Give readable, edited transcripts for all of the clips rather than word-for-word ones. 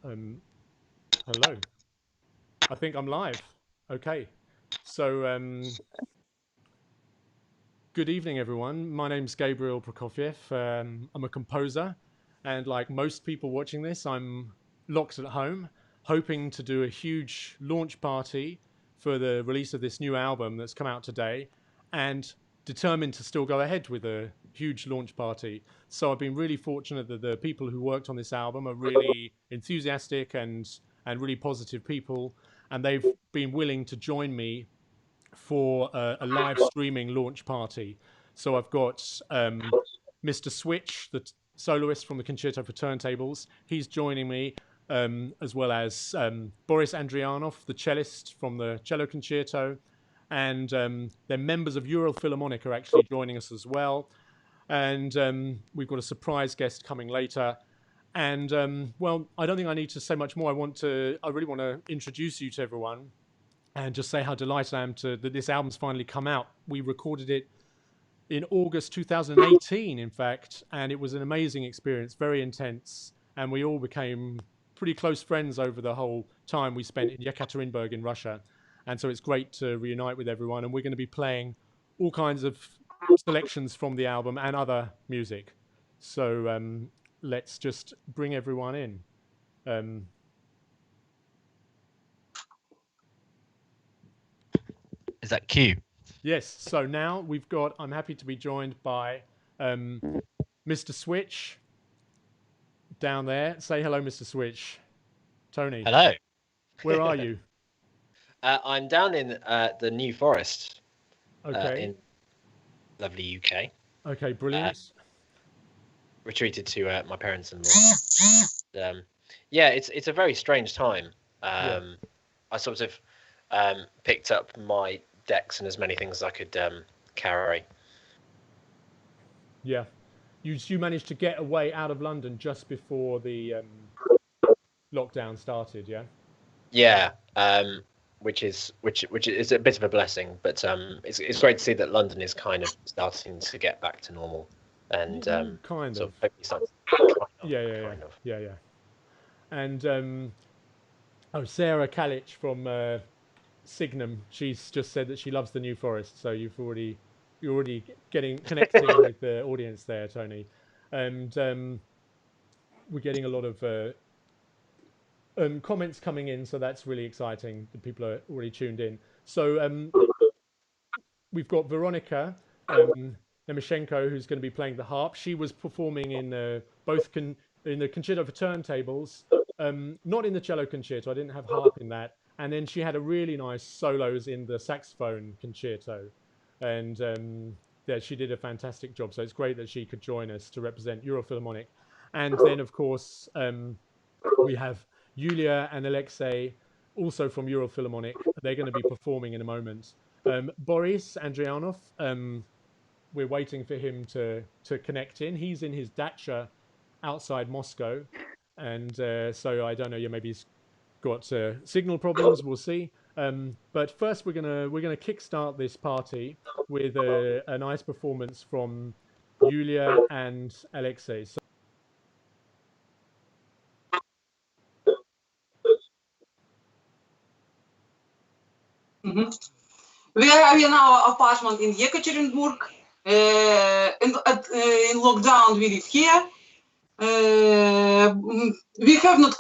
Hello. I think I'm live. Okay. So, good evening, everyone. My name's Gabriel Prokofiev. I'm a composer, and like most people watching this, I'm locked at home, hoping to do a huge launch party for the release of this new album that's come out today, and determined to still go ahead with a huge launch party. So I've been really fortunate that the people who worked on this album are really enthusiastic and really positive people, and they've been willing to join me for a live streaming launch party. So I've got Mr. Switch, the soloist from the Concerto for Turntables. He's joining me, as well as Boris Andrianov, the cellist from the Cello Concerto. And then members of Ural Philharmonic are actually joining us as well. And we've got a surprise guest coming later. And well, I don't think I need to say much more. I really want to introduce you to everyone and just say how delighted I am that this album's finally come out. We recorded it in August 2018, in fact, and it was an amazing experience, very intense, and we all became pretty close friends over the whole time we spent in Yekaterinburg in Russia. And so it's great to reunite with everyone, and we're going to be playing all kinds of selections from the album and other music. So let's just bring everyone in. Is that Q? Yes. So now I'm happy to be joined by Mr. Switch down there. Say hello, Mr. Switch. Tony. Hello. Where are you? I'm down in the New Forest. Okay. In lovely UK. Okay, brilliant. Retreated to my parents-in-law. Yeah, it's a very strange time. I sort of picked up my decks and as many things as I could carry. Yeah, you managed to get away out of London just before the lockdown started, yeah. Yeah, which is a bit of a blessing, but it's great to see that London is kind of starting to get back to normal, and kind sort of. Hopefully starting Yeah. And Sarah Kalich from Signum, she's just said that she loves the New Forest. So you're already connecting with the audience there, Tony, and we're getting a lot of comments coming in, so that's really exciting. The people are already tuned in. So we've got Veronica Nemeshenko, who's going to be playing the harp. She was performing in in the Concerto for Turntables, not in the cello concerto. I didn't have harp in that. And then she had a really nice solos in the saxophone concerto, and yeah, she did a fantastic job. So it's great that she could join us to represent Ural Philharmonic. And then, of course, we have Yulia and Alexei, also from Ural Philharmonic. They're going to be performing in a moment. Boris Andrianov, we're waiting for him to connect in. He's in his dacha outside Moscow, and so I don't know. Yeah, maybe he's got signal problems. We'll see. But first, we're gonna kickstart this party with a nice performance from Yulia and Alexei. So we are in our apartment in Yekaterinburg. In lockdown, we live here. We have not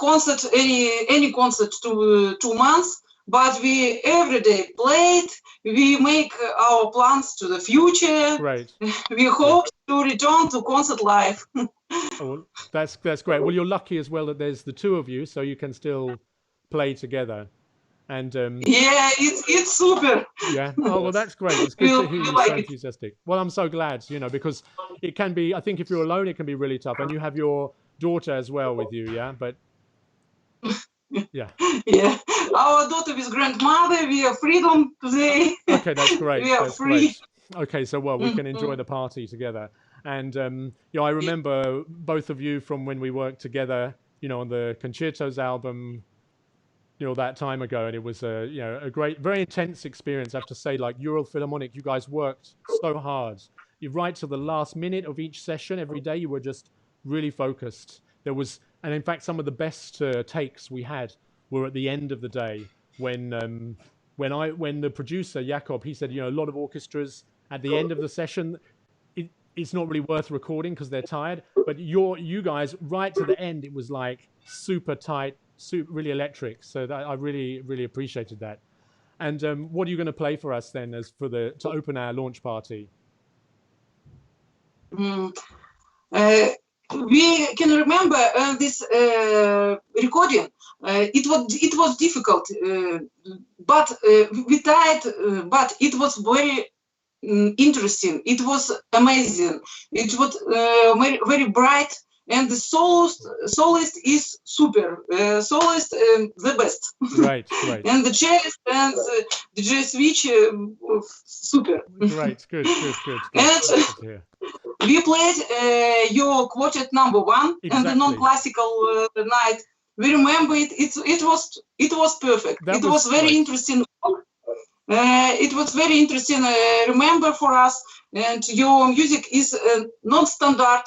any concert 2 months, but we every day played. We make our plans to the future. Right. We hope to return to concert life. Oh, that's great. Well, you're lucky as well that there's the two of you, so you can still play together. And yeah, it's super. Yeah. Oh well, that's great. It's good to hear you so enthusiastic. Well, I'm so glad, because it can be. I think if you're alone, it can be really tough. And you have your daughter as well with you, yeah. But yeah. Yeah, our daughter with grandmother. We have freedom today. Okay, that's great. We are free. Great. Okay, so well, we can enjoy the party together. And I remember both of you from when we worked together, on the Concertos album. That time ago, and it was a great, very intense experience. I have to say, like Ural Philharmonic, you guys worked so hard. You right to the last minute of each session every day. You were just really focused. There was And in fact, some of the best takes we had were at the end of the day when the producer Jakob, he said, you know, a lot of orchestras at the end of the session, it's not really worth recording because they're tired. But you guys right to the end, it was like super tight, really electric. So that, I really appreciated that. And what are you going to play for us then, as to open our launch party? We can remember this recording. It was difficult, but we tried. But it was very interesting. It was amazing. It was very bright, and the soloist is super. Soloist the best. Right. And the cellist and the jazz switch super. Right, good. And we played your quartet number 1 and the non-classical night. We remember it. It was perfect. It was very interesting. It was very interesting. Remember for us, and your music is non-standard.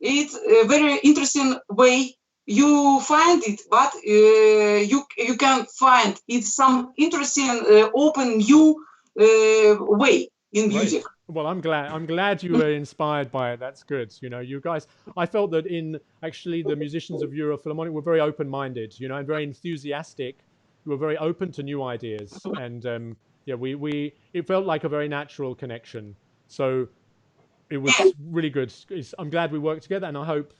It's a very interesting way you find it, but you can find it's some interesting open new way in music. Right. Well, I'm glad you were inspired by it. That's good. You know, you guys, I felt that actually the musicians of Euro Philharmonic were very open-minded, you know, and very enthusiastic. We were very open to new ideas, and yeah, it felt like a very natural connection. So it was really good. I'm glad we worked together, and I hope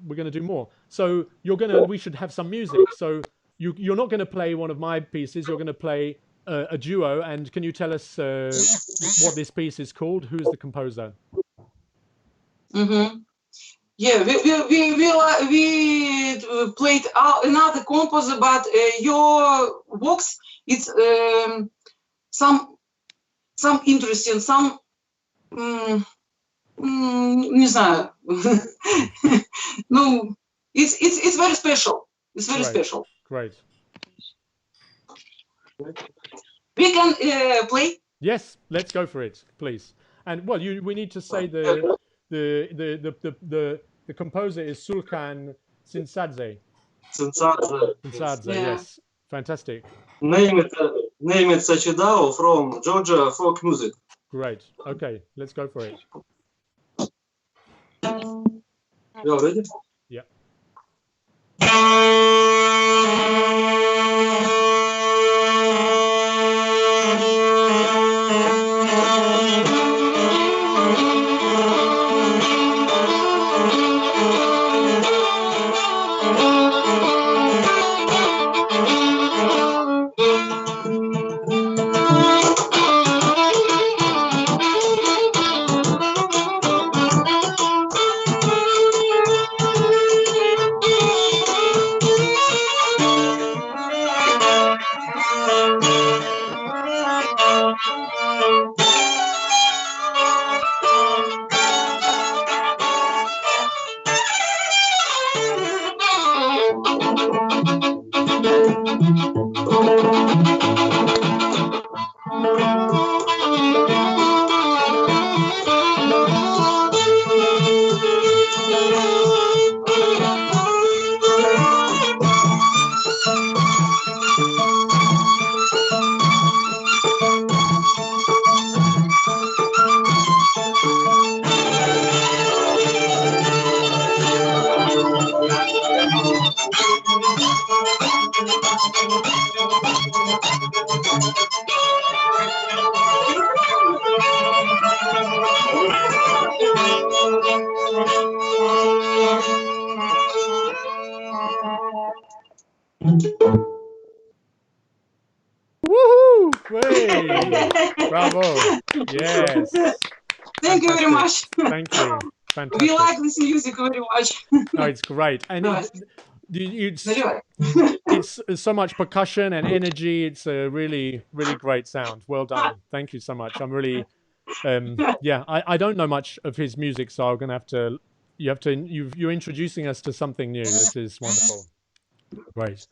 we're going to do more. So we should have some music. So you're not going to play one of my pieces. You're going to play a duo. And can you tell us what this piece is called? Who's the composer? Mm-hmm. Yeah, we played another composer, but your works, it's some interesting, some не знаю. No, it's very special. It's very special. Great. We can play. Yes, let's go for it, please. And well, we need to say the composer is Sulkan Sinsadze. Sinsadze, yes, fantastic. Name it Sachidao from Georgia folk music. Great. Okay, let's go for it. You ready? Yeah. Woohoo! Hey! Bravo! Yes. Thank you very much. Thank you. Fantastic. We like this music very much. No, it's great, and it's so much percussion and energy. It's a really great sound. Well done. Thank you so much. I'm really, yeah. I don't know much of his music, so I'm gonna have to. You're introducing us to something new. This is wonderful. Great.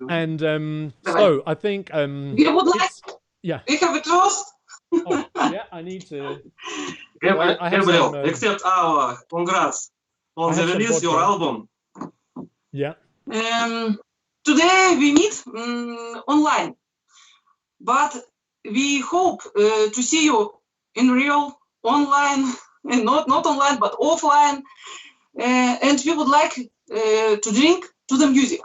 And so I think we would like. Yeah. We have a toast. Oh, yeah, I need to. Gabriel, accept our congrats on the release your album. Yeah. Today we meet online, but we hope to see you in real, online, and not online, but offline. And we would like to drink to the music.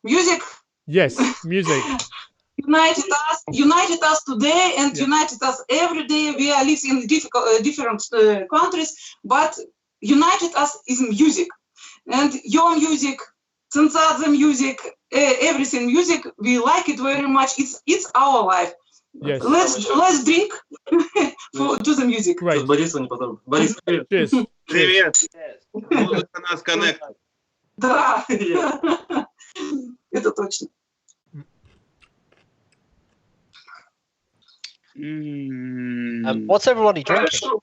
Music. Yes, music. united us today and united us every day. We are living in different countries, but united us is music. And your music, Tsantsadze music, everything music, we like it very much. It's our life. Yes. Let's drink to the music. Right. Борис, Cheers. Привет. Музыка нас connect. Да. Это точно. What's everybody drinking?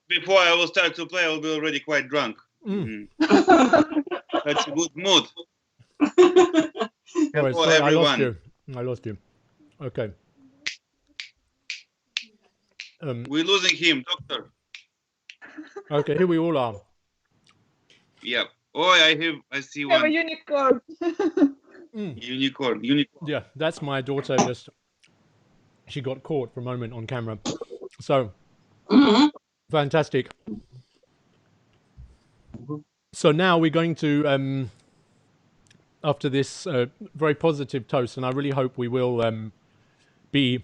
Before I will start to play, I will be already quite drunk. That's a good mood. Oh, sorry, everyone. I lost you. Okay. We're losing him, doctor. Okay, here we all are. Yep. Oh, I see Have a one. unicorn. Unicorn. Yeah, that's my daughter. She got caught for a moment on camera. So, fantastic. So now we're going to, after this very positive toast, and I really hope we will be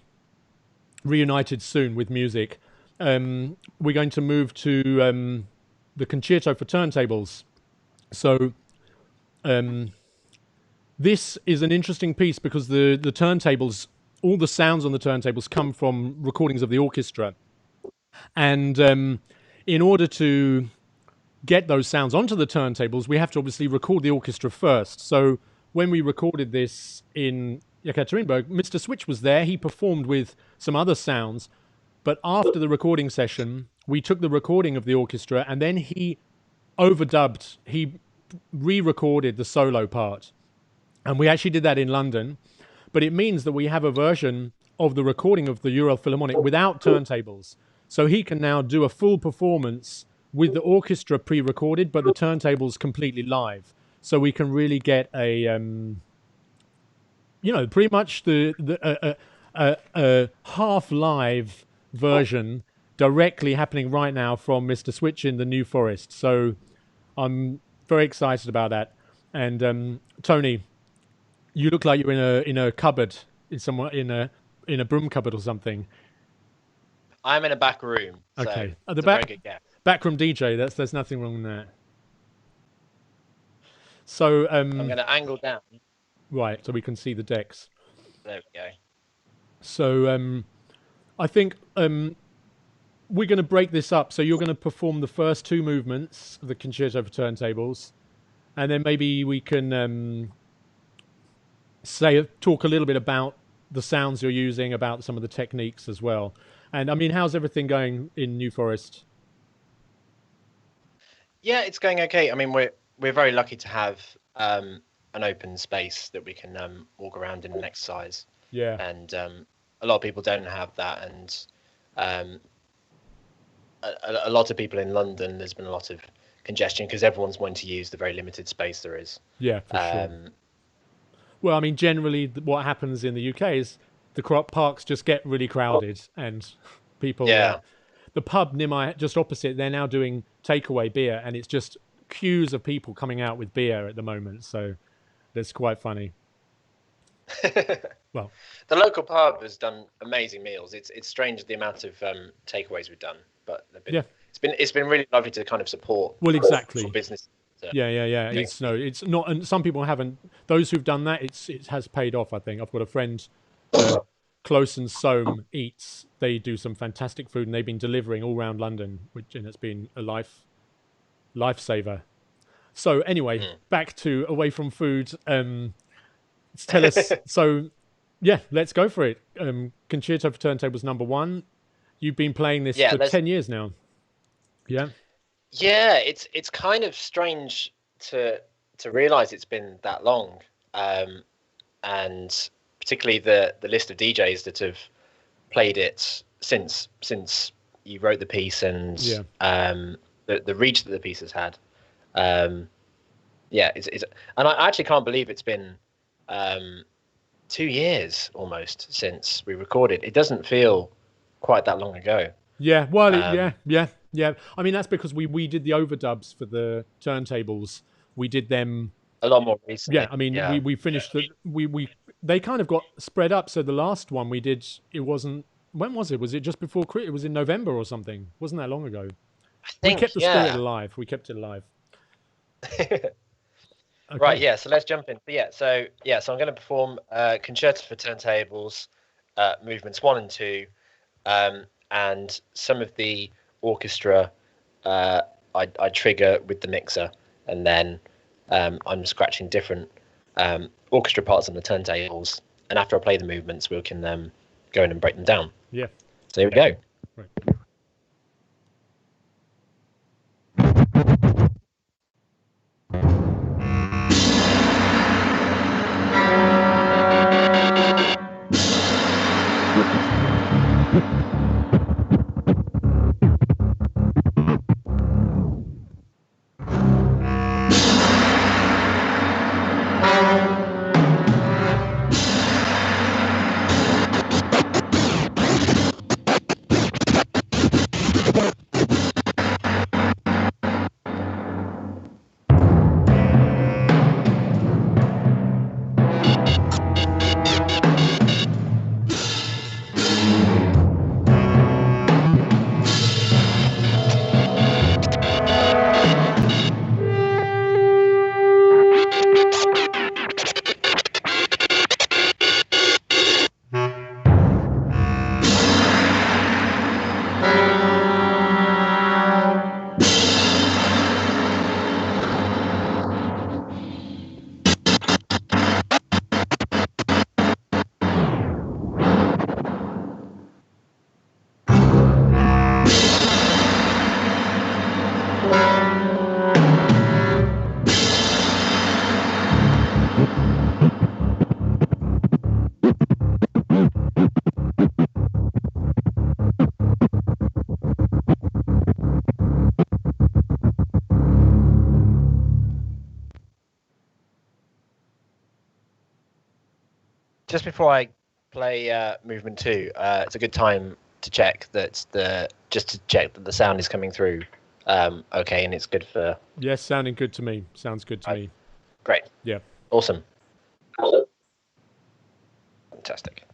reunited soon with music, we're going to move to the concerto for turntables. So this is an interesting piece because the turntables, all the sounds on the turntables come from recordings of the orchestra. And in order to get those sounds onto the turntables, we have to obviously record the orchestra first. So when we recorded this in Yekaterinburg, Mr. Switch was there. He performed with some other sounds. But after the recording session, we took the recording of the orchestra and then he overdubbed, he re-recorded the solo part. And we actually did that in London. But it means that we have a version of the recording of the Ural Philharmonic without turntables. So he can now do a full performance with the orchestra pre-recorded, but the turntables completely live. So we can really get a, pretty much a half-live version directly happening right now from Mr. Switch in the New Forest. So I'm very excited about that. And Tony, you look like you're in a cupboard, in a broom cupboard or something. I'm in a back room. Okay, so at the back. Backroom DJ. There's nothing wrong with that. So I'm going to angle down. Right, so we can see the decks. There we go. So I think we're going to break this up. So you're going to perform the first two movements of the concerto for turntables, and then maybe we can talk a little bit about the sounds you're using, about some of the techniques as well. And I mean, how's everything going in New Forest? Yeah, it's going okay. I mean, we're very lucky to have an open space that we can walk around in and exercise. Yeah. And a lot of people don't have that, and a lot of people in London, there's been a lot of congestion because everyone's wanting to use the very limited space there is. Yeah, for sure. Well, I mean, generally, what happens in the UK is the parks just get really crowded, and people. Yeah. The pub near just opposite, they're now doing takeaway beer, and it's just queues of people coming out with beer at the moment. So that's quite funny. Well, the local pub has done amazing meals. It's strange the amount of takeaways we've done, but it's been really lovely to kind of support. Well, exactly. For business. Yeah. It's not, and some people haven't. Those who've done that, it has paid off. I think I've got a friend, Close and Soam Eats. They do some fantastic food, and they've been delivering all around London, and it's been a lifesaver. So anyway, back to away from food. Tell us. So, yeah, let's go for it. Concerto for Turntables #1. You've been playing this for 10 years now. Yeah. Yeah, it's kind of strange to realise it's been that long, and particularly the list of DJs that have played it since you wrote the piece, and the reach that the piece has had. yeah, it's and I actually can't believe it's been 2 years almost since we recorded. It doesn't feel quite that long ago. Yeah, well, yeah. I mean, that's because we did the overdubs for the turntables. We did them a lot more recently. Yeah, I mean, we finished they kind of got spread up. So the last one we did, it wasn't. When was it? Was it just before? It was in November or something. Wasn't that long ago? I think, we kept the spirit alive. We kept it alive. Okay. Right, yeah, so let's jump in. But so I'm going to perform Concertos for Turntables, movements 1 and 2, and some of the orchestra I trigger with the mixer, and then I'm scratching different orchestra parts on the turntables, and after I play the movements, we can go in and break them down. Yeah. So here we go. Right. Just before I play movement 2, it's a good time to check that the sound is coming through okay, and it's good for... Yes, sounding good to me. Sounds good to me. Great. Yeah. Awesome. Fantastic.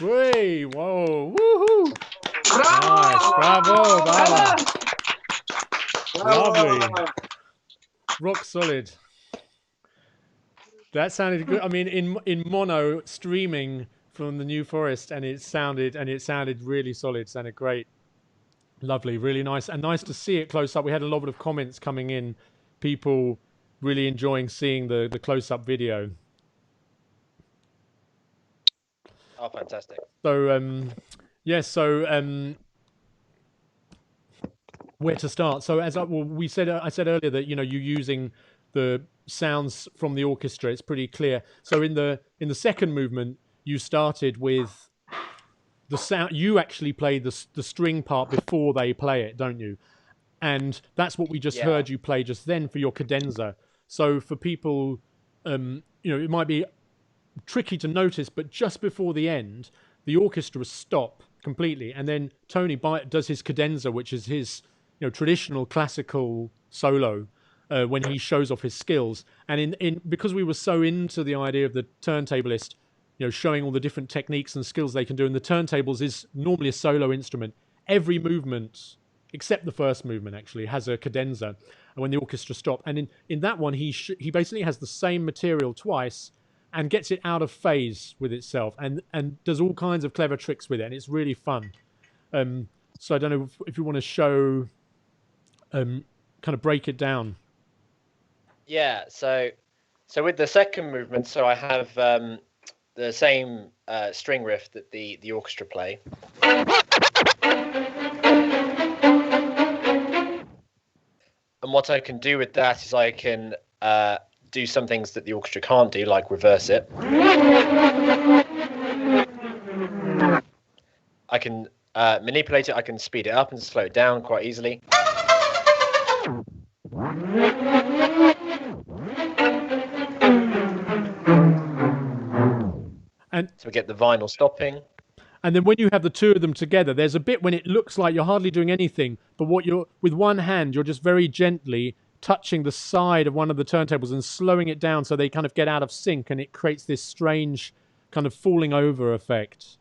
Whey, whoa, woohoo! Nice, bravo, bravo. Lovely. Rock solid. That sounded good. I mean, in mono streaming from the New Forest, and it sounded really solid. Sounded great. Lovely, really nice, and nice to see it close up. We had a lot of comments coming in, people really enjoying seeing the close-up video. Oh, fantastic. So, yeah, so where to start? So as I said earlier that, you know, you're using the sounds from the orchestra. It's pretty clear. So in the second movement, you started with the sound. You actually play the string part before they play it, don't you? And that's what we just heard you play just then for your cadenza. So for people, you know, it might be tricky to notice, but just before the end, the orchestra stop completely, and then Tony does his cadenza, which is his, you know, traditional classical solo when he shows off his skills. And because we were so into the idea of the turntablist, you know, showing all the different techniques and skills they can do, and the turntables is normally a solo instrument. Every movement, except the first movement, actually has a cadenza, and when the orchestra stop, and in that one he basically has the same material twice and gets it out of phase with itself, and does all kinds of clever tricks with it, and it's really fun. So I don't know if you want to show, kind of break it down. Yeah, so with the second movement, so I have the same string riff that the orchestra play. And what I can do with that is I can do some things that the orchestra can't do, like reverse it. I can manipulate it, I can speed it up and slow it down quite easily. And so we get the vinyl stopping. And then when you have the two of them together, there's a bit when it looks like you're hardly doing anything, but with one hand, you're just very gently touching the side of one of the turntables and slowing it down so they kind of get out of sync, and it creates this strange kind of falling over effect.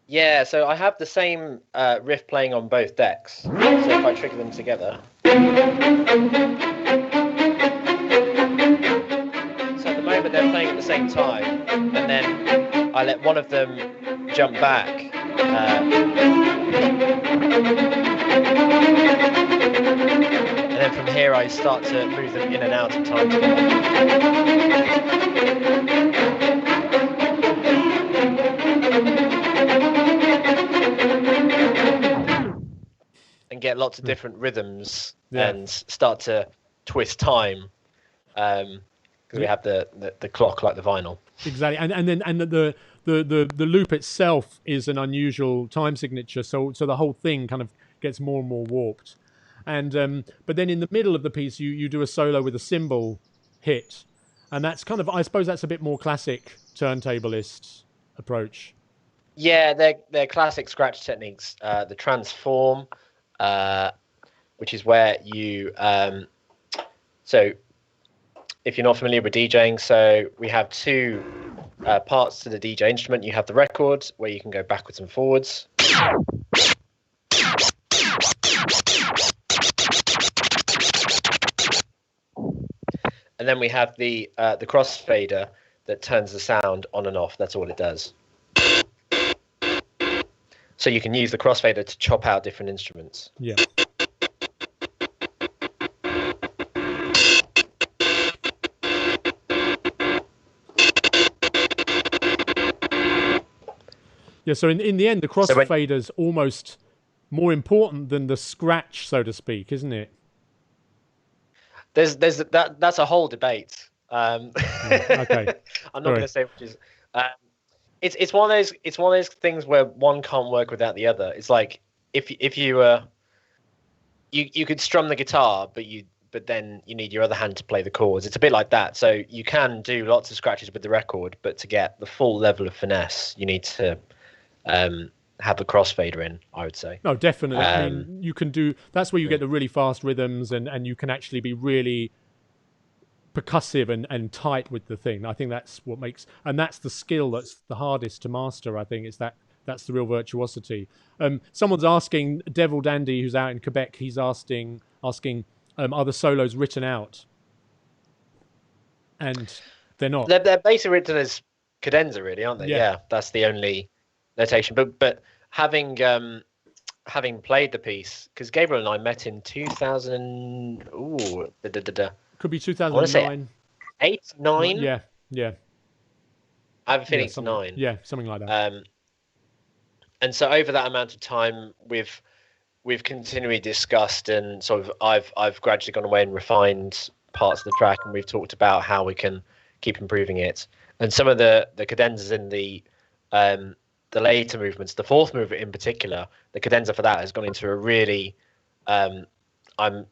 Yeah, so I have the same riff playing on both decks. So if I trigger them together. So at the moment they're playing at the same time, and then I let one of them jump back. And then from here I start to move them in and out of time and get lots of different rhythms and start to twist time because we have the clock like the vinyl. Exactly, and the loop itself is an unusual time signature, so the whole thing kind of gets more and more warped. And but then in the middle of the piece, you do a solo with a cymbal hit, and that's kind of, I suppose that's a bit more classic turntablist approach. Yeah, they're classic scratch techniques. The transform, which is where you so if you're not familiar with DJing, so we have two parts to the DJ instrument. You have the record where you can go backwards and forwards. And then we have the crossfader that turns the sound on and off. That's all it does. So you can use the crossfader to chop out different instruments. Yeah. Yeah, so in the end, the crossfader's almost more important than the scratch, so to speak, isn't it? There's that's a whole debate. Okay. I'm not going to say which is. It's one of those things where one can't work without the other. It's like if you could strum the guitar, but then you need your other hand to play the chords. It's a bit like that. So you can do lots of scratches with the record, but to get the full level of finesse, you need to have the crossfader in, I would say. No, definitely. I mean, you can do, that's where you get the really fast rhythms and you can actually be really percussive and tight with the thing. I think that's what makes, and that's the skill that's the hardest to master, I think, is that's the real virtuosity. Someone's asking, Devil Dandy, who's out in Quebec, he's asking are the solos written out? And they're not. They're basically written as cadenza, really, aren't they? Yeah, that's the only notation. But having played the piece, because Gabriel and I met in 2000. Could be 2009. 8, 9. Yeah. I have a feeling it's 9. Yeah, something like that. And so over that amount of time, we've continually discussed, and sort of I've gradually gone away and refined parts of the track, and we've talked about how we can keep improving it. And some of the cadenzas in the later movements, the fourth movement in particular, the cadenza for that has gone into a really I'm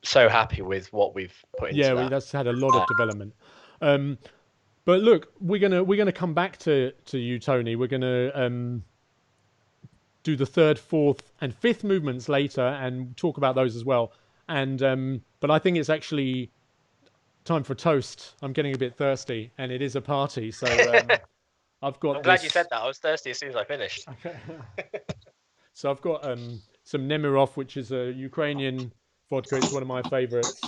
so happy with what we've put into that. That's had a lot of development. But look, we're gonna come back to you, Tony. We're gonna do the third, fourth, and fifth movements later, and talk about those as well. And but I think it's actually time for a toast. I'm getting a bit thirsty, and it is a party, so I've got. I'm glad you said that. I was thirsty as soon as I finished. Okay. So I've got some Nemirov, which is a Ukrainian vodka. It's one of my favorites.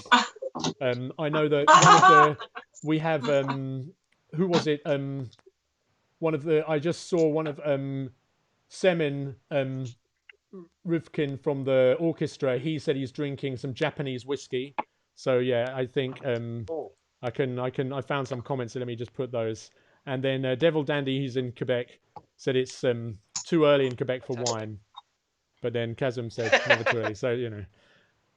I know that we have who was it? I just saw one of Semin Rivkin from the orchestra. He said he's drinking some Japanese whiskey. So yeah, I think I found some comments. So let me just put those. And then Devil Dandy, who's in Quebec, said it's too early in Quebec for wine. But then Kazum said never too early. So you know,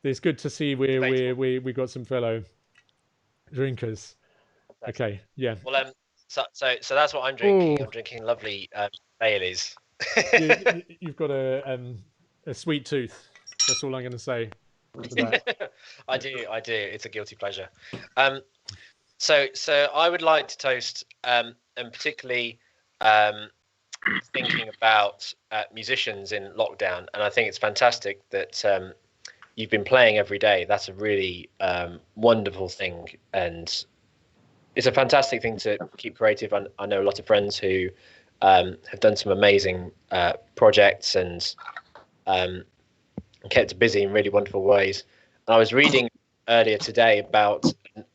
it's good to see we got some fellow drinkers. Okay, yeah. Well, so that's what I'm drinking. I'm drinking lovely Baileys. You've got a sweet tooth. That's all I'm going to say. I do. It's a guilty pleasure. So I would like to toast, and particularly thinking about musicians in lockdown. And I think it's fantastic that you've been playing every day. That's a really wonderful thing, and it's a fantastic thing to keep creative. I know a lot of friends who have done some amazing projects and kept busy in really wonderful ways. And I was reading earlier today about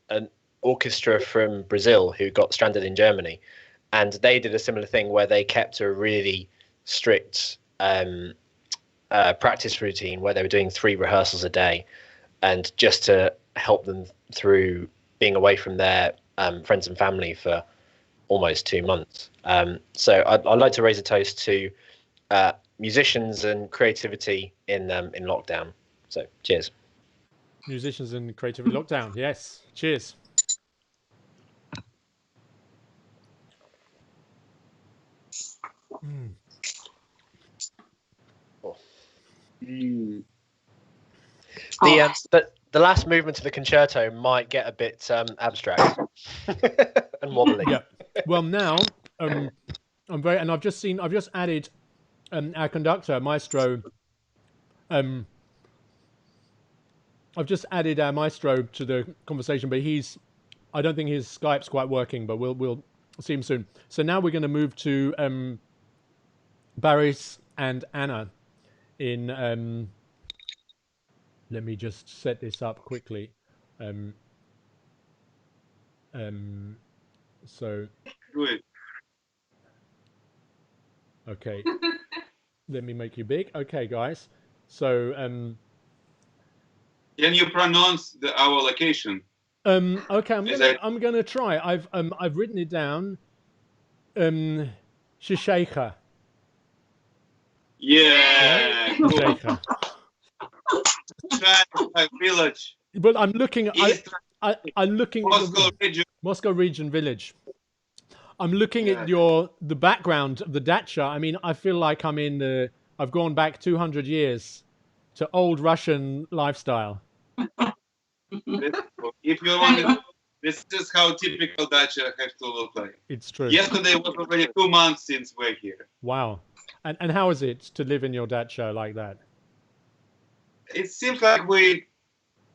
an orchestra from Brazil who got stranded in Germany, and they did a similar thing where they kept a really strict practice routine where they were doing 3 rehearsals a day, and just to help them through being away from their friends and family for almost 2 months. So I'd like to raise a toast to musicians and creativity in lockdown. So cheers. Musicians and creativity lockdown. Yes. Cheers. Mm. The last movement of the concerto might get a bit abstract and wobbly. Yeah. Well, now I've just added our conductor, Maestro. I've just added our Maestro to the conversation, but I don't think his Skype's quite working, but we'll see him soon. So now we're going to move to Boris and Anna in. Let me just set this up quickly. So. Good. Okay. Let me make you big. Okay, guys. So. Can you pronounce our location? Okay, I'm gonna try. I've written it down. Shisheka. Yeah. Shisheka. Village. But I'm looking. I'm looking. Moscow region. Moscow region village. I'm looking at the background of the dacha. I mean, I feel like I'm in I've gone back 200 years to old Russian lifestyle. If you want to, this is how typical dacha has to look like. It's true. Yesterday was already 2 months since we're here. Wow. And how is it to live in your dacha like that? It seems like we're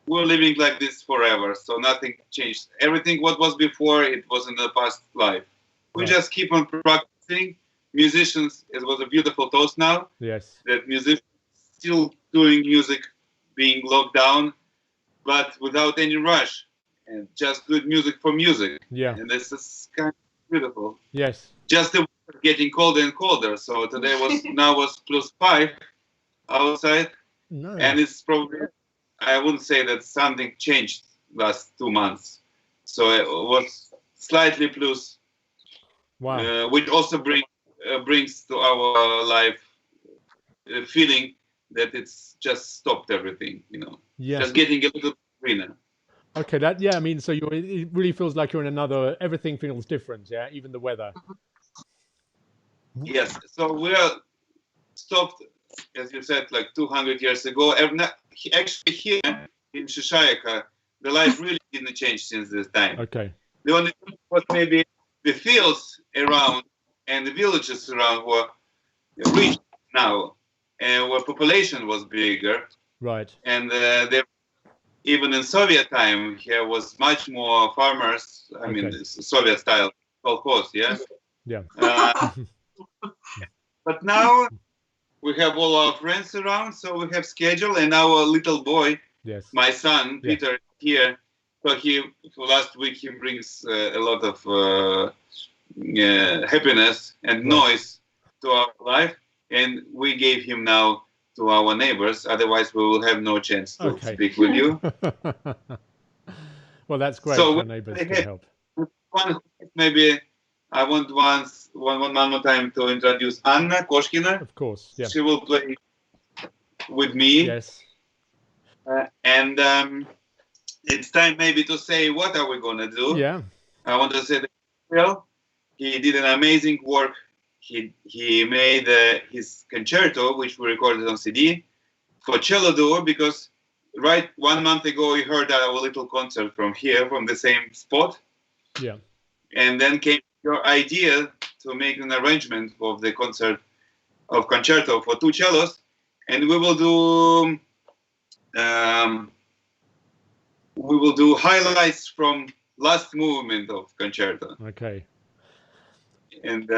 living like this forever, so nothing changed. Everything what was before, it was in the past life. We just keep on practicing. Musicians, it was a beautiful toast now. Yes. That musicians still doing music, being locked down, but without any rush, and just good music for music. Yeah. And this is kind of beautiful. Yes. Just the weather getting colder and colder. So today was +5 outside. No. And it's probably, I wouldn't say that something changed last 2 months. So it was slightly plus. Wow. Which also brings to our life a feeling that it's just stopped everything, Yeah. Just getting a little greener. Okay, I mean, so it really feels like you're in everything feels different, yeah? Even the weather. Yes, so we are stopped, as you said, like 200 years ago. Actually here in Shishayaka, the life really didn't change since this time. Okay. The only thing was maybe the fields around and the villages around were rich now, and where population was bigger. Right. And even in Soviet time, here was much more farmers. I mean, Soviet style kolkhoz, yeah. Yeah. But now we have all our friends around, so we have schedule, and our little boy, my son Peter, here. So for last week he brings a lot of happiness and noise to our life, and we gave him now to our neighbors. Otherwise, we will have no chance to speak with you. Well, that's great. So for neighbors to help. Maybe I want one more time to introduce Anna Koshkina. Of course, yeah. She will play with me. Yes. And it's time maybe to say what are we gonna do. Yeah. I want to say that Gabriel, he did an amazing work. He made his concerto, which we recorded on CD, for cello duo, because 1 month ago we heard our little concert from here, from the same spot. Yeah. And then came your idea to make an arrangement of the concerto for 2 cellos, and we will do highlights from last movement of concerto. Okay. And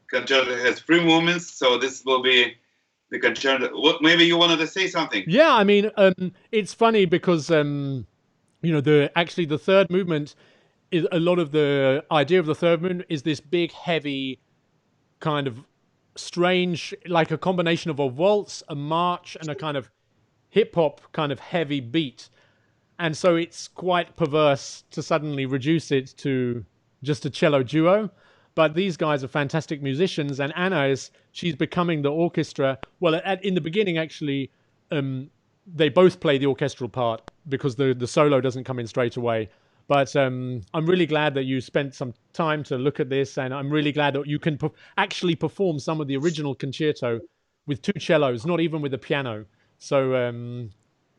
concerto has 3 movements, so this will be the concerto. Maybe you wanted to say something? Yeah, I mean, it's funny because you know, the third movement is a lot of the idea of the third movement is this big, heavy, kind of strange, like a combination of a waltz, a march, and a kind of hip hop kind of heavy beat. And so it's quite perverse to suddenly reduce it to just a cello duo. But these guys are fantastic musicians, and she's becoming the orchestra. Well, in the beginning, actually, they both play the orchestral part because the solo doesn't come in straight away. But I'm really glad that you spent some time to look at this, and I'm really glad that you can actually perform some of the original concerto with two cellos, not even with a piano. So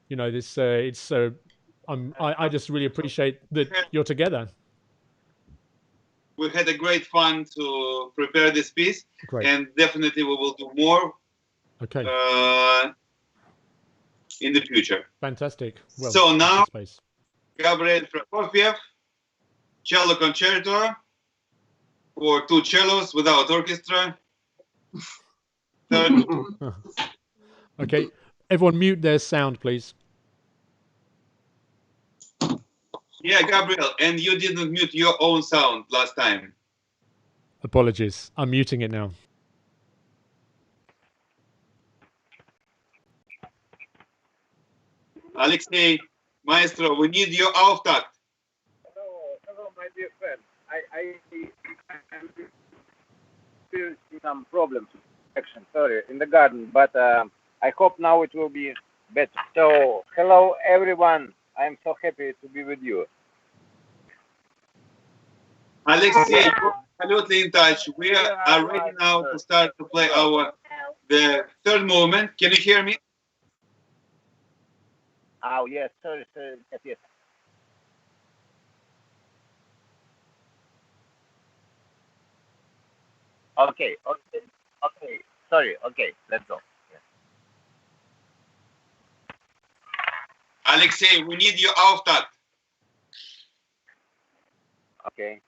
you know, this I just really appreciate that you're together. We had a great fun to prepare this piece, Great. And definitely we will do more. Okay. In the future. Fantastic. Well, so now, Gabriel Prokofiev, cello concerto for two cellos without orchestra. Third. Okay, everyone mute their sound, please. Yeah, Gabriel, and you didn't mute your own sound last time. Apologies. I'm muting it now. Alexei, Maestro, we need your Auftakt. Hello, my dear friend. I am experiencing some problems. Sorry, in the garden, but I hope now it will be better. So, hello everyone. I'm so happy to be with you. Alexei, you're absolutely in touch. We are ready now to start to play the third movement. Can you hear me? Oh, yes, sorry, yes. Okay. Sorry, okay, let's go. Yeah. Alexei, we need your Auftakt. Okay.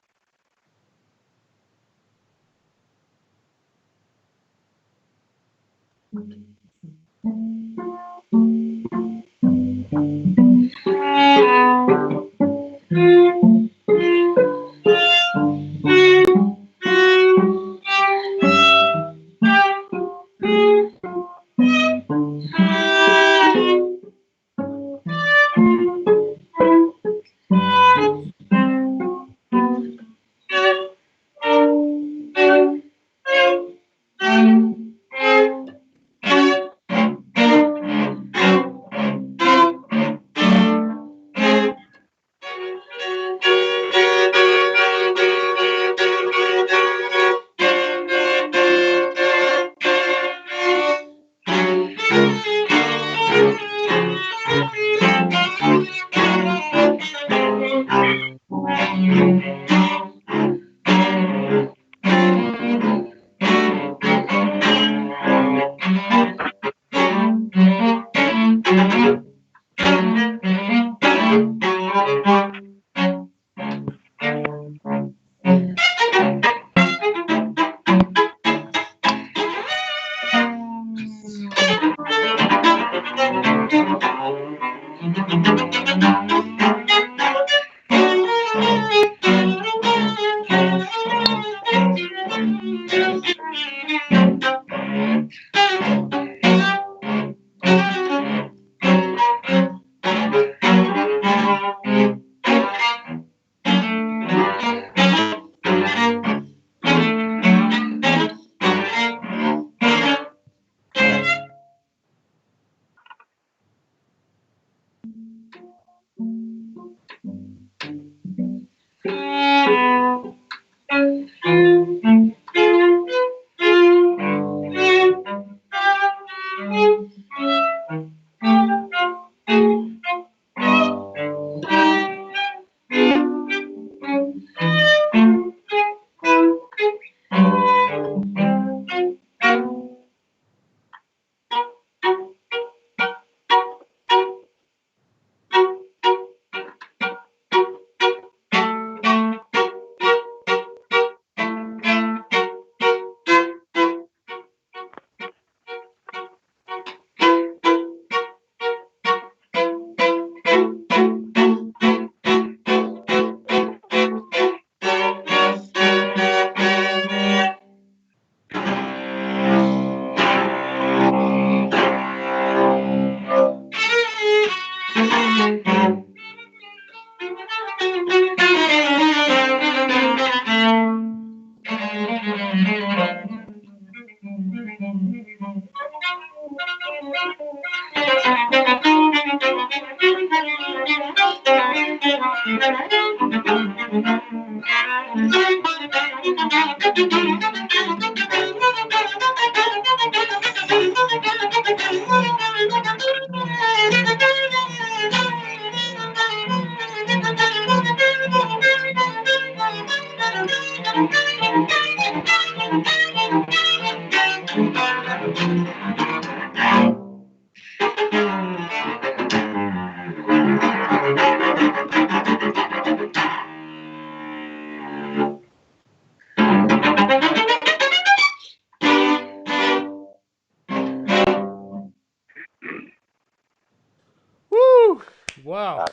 Woo! Wow.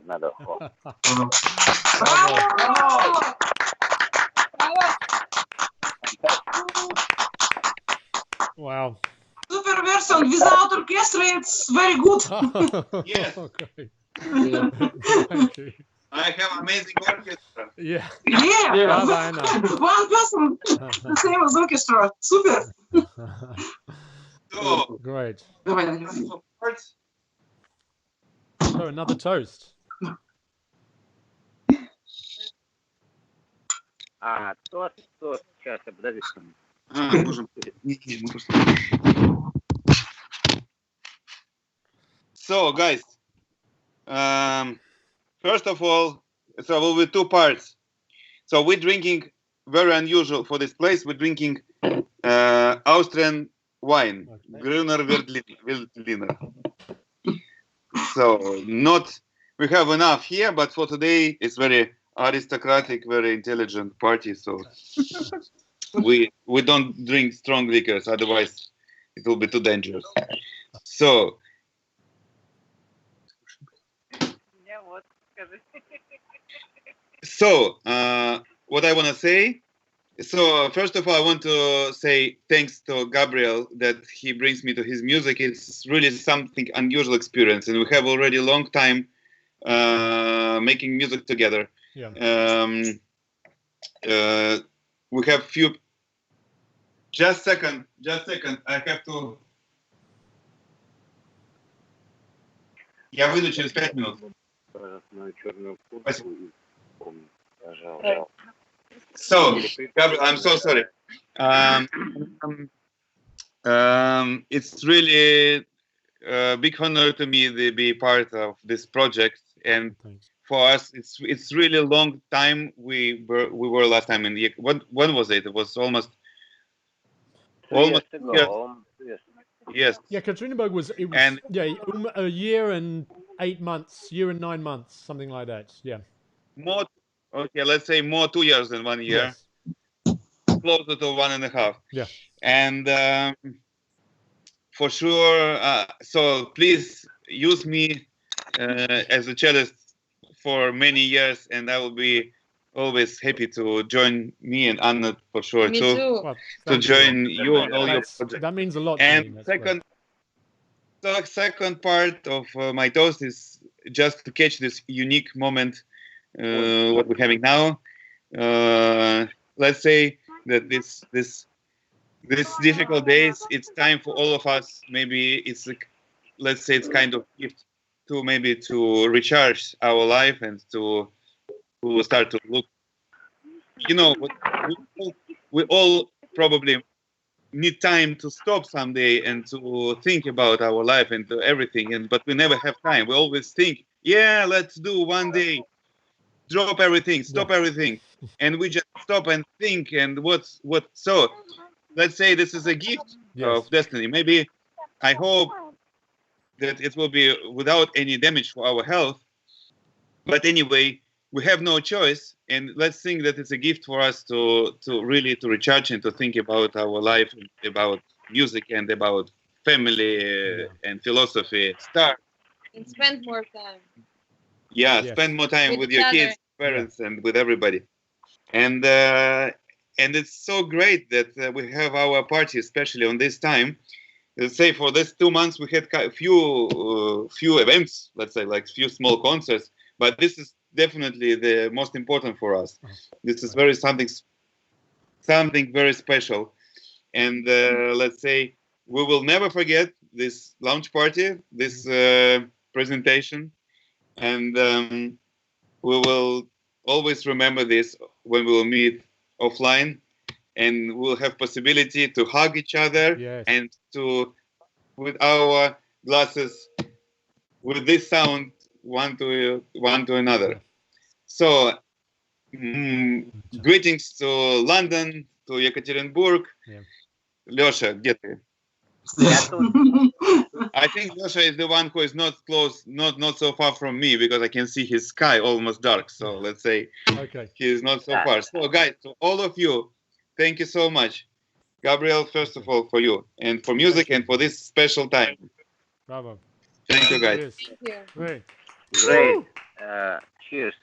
Надо. Wow. Super version without orchestra. It's very good. Yes. Okay. Thank you. I have amazing orchestra. Yeah. Yeah. Diana. One person, the same as orchestra. Super. So, Great. Давай, давай. parts. So another toast. Тост, сейчас, подожди. Можем. So, guys, first of all, so will be two parts. So we're drinking very unusual for this place. We're drinking Austrian wine, Grüner Veltliner. So not we have enough here, but for today it's very aristocratic, very intelligent party. So we don't drink strong liquors, otherwise it will be too dangerous. So. So, what I want to say, so first of all, I want to say thanks to Gabriel that he brings me to his music. It's really something unusual experience, and we have already a long time making music together. Yeah. We have few. Just second. I have to. Я выйду через 5 минут. So, Gabriel, I'm so sorry. It's really a big honor to me to be part of this project, and for us, it's really a long time. We were last time in the when was it? It was almost yes. Yeah, Katerinburg was and a year and 8 months, year and 9 months, something like that. Yeah. More, okay, let's say more 2 years than 1 year. Yes. Closer to 1.5. Yeah. And for sure, so please use me as a cellist for many years, and I will be always happy to join me and Anna for sure Me too. too. To join you and all your projects. That means a lot. And to me. second part of my toast is just to catch this unique moment what we're having now. Let's say that this difficult days, it's time for all of us. Maybe it's let's say it's kind of gift to maybe to recharge our life and to start to look. You know, we all probably need time to stop someday and to think about our life and everything. But we never have time. We always think, yeah, let's do one day. Drop everything, stop everything, and we just stop and think. And what? So, let's say this is a gift of destiny. Maybe I hope that it will be without any damage for our health. But anyway, we have no choice, and let's think that it's a gift for us to really to recharge and to think about our life, about music, and about family and philosophy. Start And spend more time. Yeah, spend more time with your kids, parents, and with everybody. And it's so great that we have our party, especially on this time. Let's say for this 2 months we had a few events, let's say like few small concerts, but this is definitely the most important for us. This is something very special, and let's say we will never forget this launch party, this presentation. And we will always remember this when we will meet offline. and we'll have possibility to hug each other yes. and to, with our glasses, with this sound, one to another. Yeah. So, greetings to London, to Yekaterinburg. Yeah. Леша, где ты? I think Losha is the one who is not close, not so far from me, because I can see his sky almost dark. So let's say he is not so far. So guys, to all of you, thank you so much. Gabriel, first of all, for you and for music and for this special time. Bravo. Thank you, guys. Thank you. Great. Great. Cheers.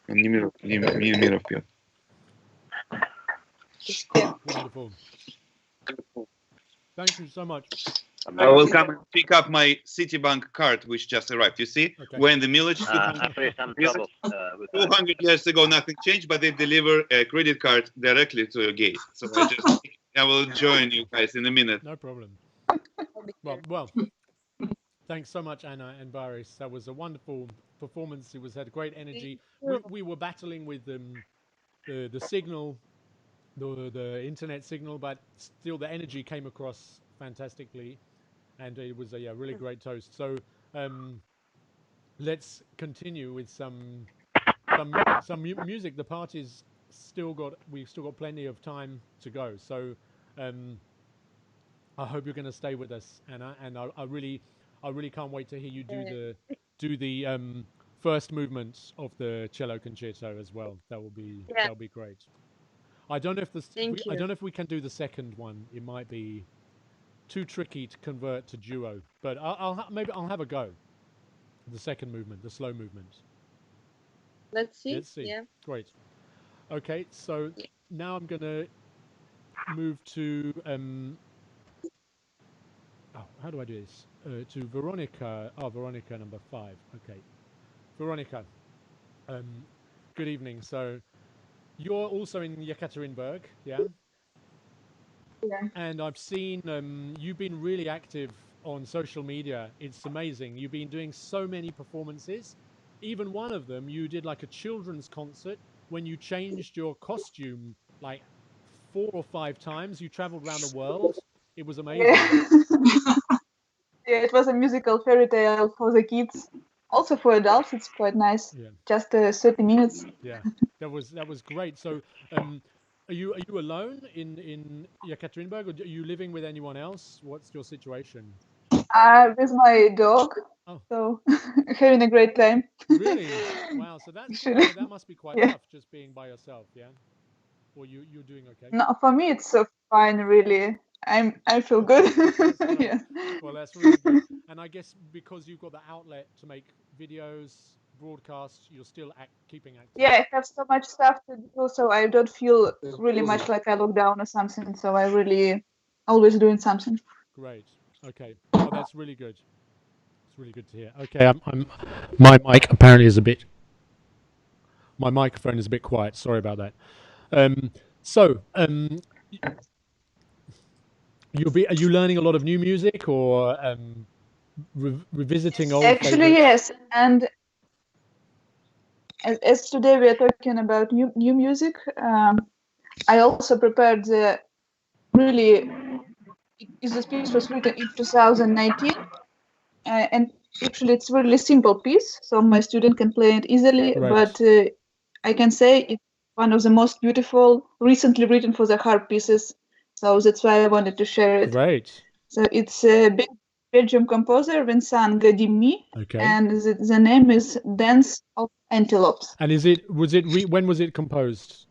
Немиров пьет. Wonderful. Thank you so much. I will come and pick up my Citibank card, which just arrived. You see, when the millage 200 years ago, nothing changed, but they deliver a credit card directly to your gate. So I will join you guys in a minute. No problem. Well, thanks so much, Anna and Boris. That was a wonderful performance. It had great energy. We were battling with the signal, the internet signal, but still the energy came across fantastically, and it was a really great toast. So let's continue with some music. The party's we've still got plenty of time to go. So I hope you're going to stay with us, Anna, and I really can't wait to hear you do the first movements of the cello concerto as well. That'll be great. I don't know if I don't know if we can do the second one. It might be too tricky to convert to duo, but maybe I'll have a go. The second movement, the slow movement. Let's see. Yeah. Great. Okay, so now I'm gonna move to how do I do this? To Veronica. Veronica number 5. Okay, Veronica. Good evening. So you're also in Yekaterinburg, yeah? Yeah. And I've seen you've been really active on social media. It's amazing. You've been doing so many performances. Even one of them, you did like a children's concert when you changed your costume like 4 or 5 times. You traveled around the world. It was amazing. Yeah, it was a musical fairy tale for the kids. Also for adults, it's quite nice. Yeah. Just 30 minutes. Yeah, that was great. So, are you alone in Yekaterinburg, or are you living with anyone else? What's your situation? With my dog. Oh. So having a great time. Really? Wow. So that must be quite tough, just being by yourself, yeah? Or you're doing okay? No, for me it's fine, really. I feel good. Yeah. Well, that's really good. And I guess because you've got the outlet to make videos, broadcasts, you're still keeping active. Yeah, I have so much stuff to do, so I don't feel really much like I look down or something. So I really always doing something. Great. Okay. Oh, that's really good. It's really good to hear. Okay, my mic apparently is my microphone is a bit quiet. Sorry about that. Are you learning a lot of new music or revisiting old Actually, favorites? yes. And as today we are talking about new music, I also prepared this piece was written in 2019, and actually it's really simple piece, so my student can play it easily. Right. But I can say it's one of the most beautiful, recently written for the harp pieces. So that's why I wanted to share it. Great. So it's a Belgian composer, Vincent Gadimi, Okay. and the name is Dance of Antelopes. And when was it composed?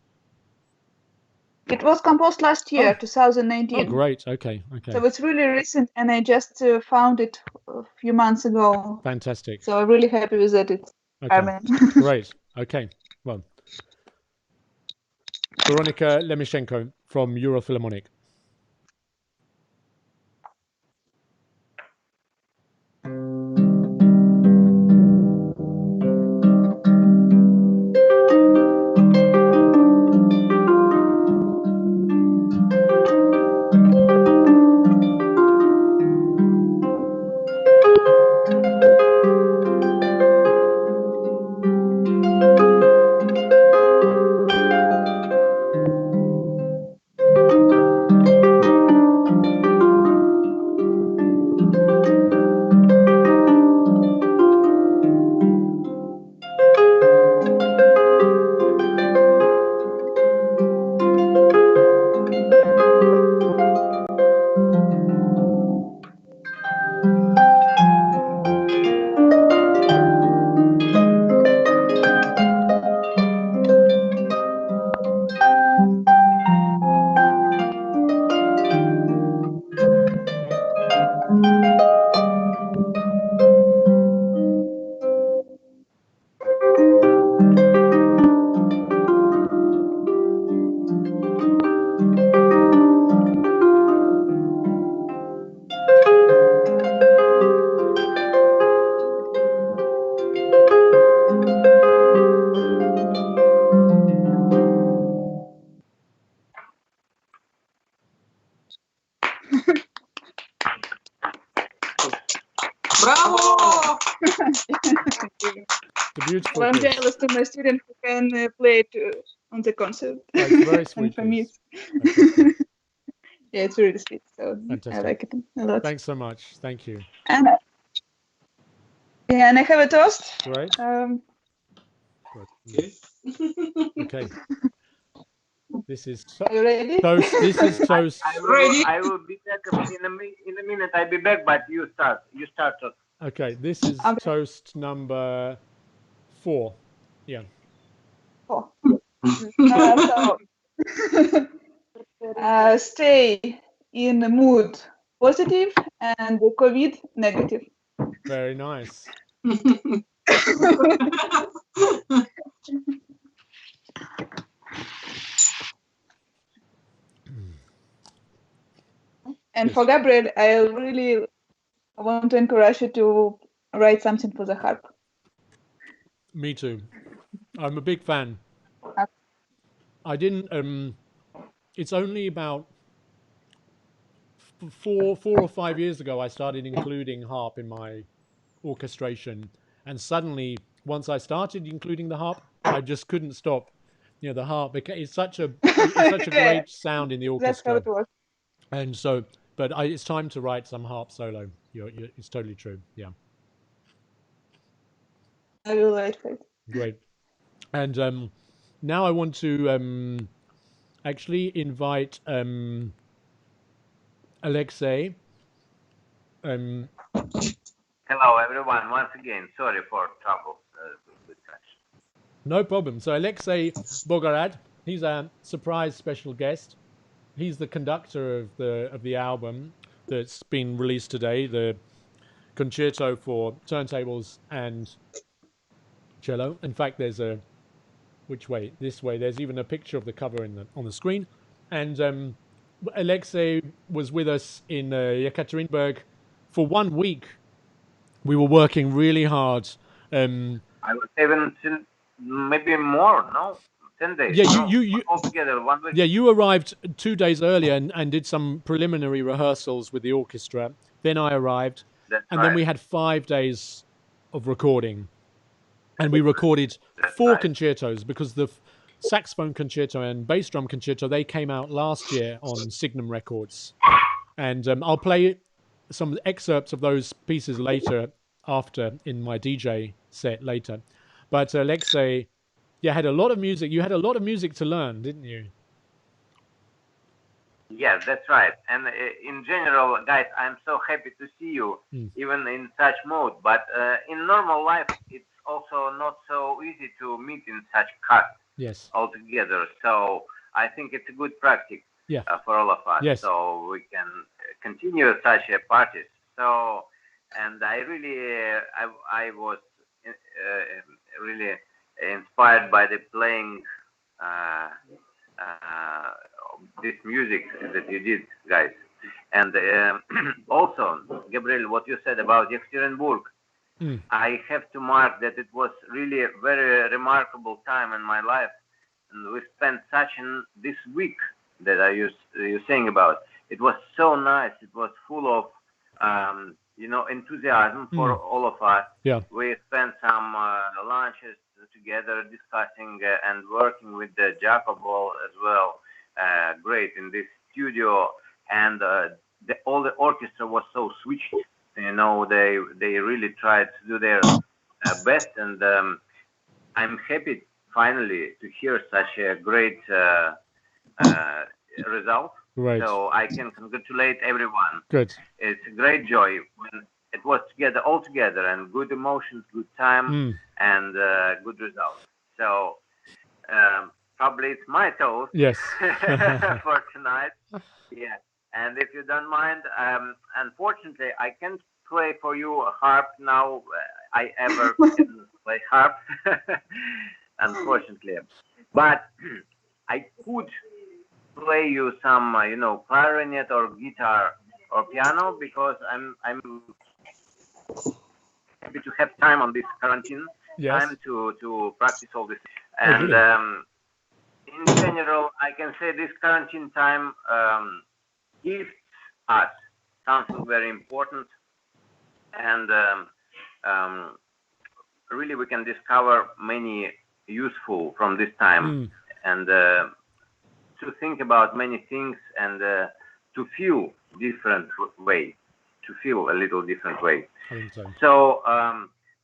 It was composed last year, 2019. Oh, great. Okay. So it's really recent, and I just found it a few months ago. Fantastic. So I'm really happy with it. It's Okay. Great. Okay. Well, Veronica Lemishenko from Europhilharmonic. wonderful I'm kids. jealous to my student who can play it on the concert. That's very And sweet. for me, Fantastic. yeah, it's really sweet. So I Fantastic. like it a lot. Thanks so much. Thank you. And yeah, and I have a toast. Right. Okay. Okay. This is Are you ready? toast. This is toast. I will be back in a minute. I'll be back, but you start. You start. Okay. This is Okay. toast number 4. Yeah. Oh. Stay in the mood positive and COVID negative. Very nice. And for Gabriel, I really want to encourage you to write something for the harp. Me too. I'm a big fan. I didn't. It's only about 4 or 5 years ago I started including harp in my orchestration, and suddenly once I started including the harp, I just couldn't stop. You know, the harp it's such a great sound in the That's how orchestra, it was. and so. But it's time to write some harp solo. It's totally true. Yeah. I will write for it. Great. And now I want to actually invite Alexei. Hello, everyone. Once again, sorry for trouble with that. No problem. So Alexei Bogorad, he's a surprise special guest. He's the conductor of the album that's been released today, the concerto for turntables and cello. In fact, there's a which way? This way. There's even a picture of the cover on the screen. And Alexei was with us in Yekaterinburg for 1 week. We were working really hard. I was even maybe more, no? 10 days. Yeah, no? you altogether 1 week. Yeah, you arrived 2 days earlier and did some preliminary rehearsals with the orchestra. Then I arrived, and then we had 5 days of recording, and we recorded 4 concertos because the saxophone concerto and bass drum concerto, they came out last year on Signum Records, and I'll play some excerpts of those pieces later after in my DJ set later. But Alexei, you had a lot of music. You had a lot of music to learn, didn't you? Yes, that's right. And in general, guys, I'm so happy to see you, even in such mode. But in normal life, it's also not so easy to meet in such cut altogether. So I think it's a good practice for all of us. Yes. So we can continue such a parties. So, and I really, I was really inspired by the playing this music that you did, guys. And also, Gabriel, what you said about Yekaterinburg, I have to mark that it was really a very remarkable time in my life. And we spent this week that you're saying about. It was so nice. It was full of, enthusiasm for all of us. Yeah. We spent some lunches together discussing and working with Jacobo as well. Great in this studio, and all the orchestra was so switched. You know, they really tried to do their best, and I'm happy finally to hear such a great result. Right. So I can congratulate everyone. Good. It's a great joy when it was all together, and good emotions, good time, and good results. So probably it's my toast. Yes. For tonight. Yeah. And if you don't mind, unfortunately, I can't play for you a harp now. I ever can play harp, unfortunately. But I could play you some, clarinet or guitar or piano, because I'm happy to have time on this quarantine time to practice all this. And in general, I can say this quarantine time gives us something very important, and really we can discover many useful from this time, and to think about many things, and to feel different way, to feel a little different way. I think so. So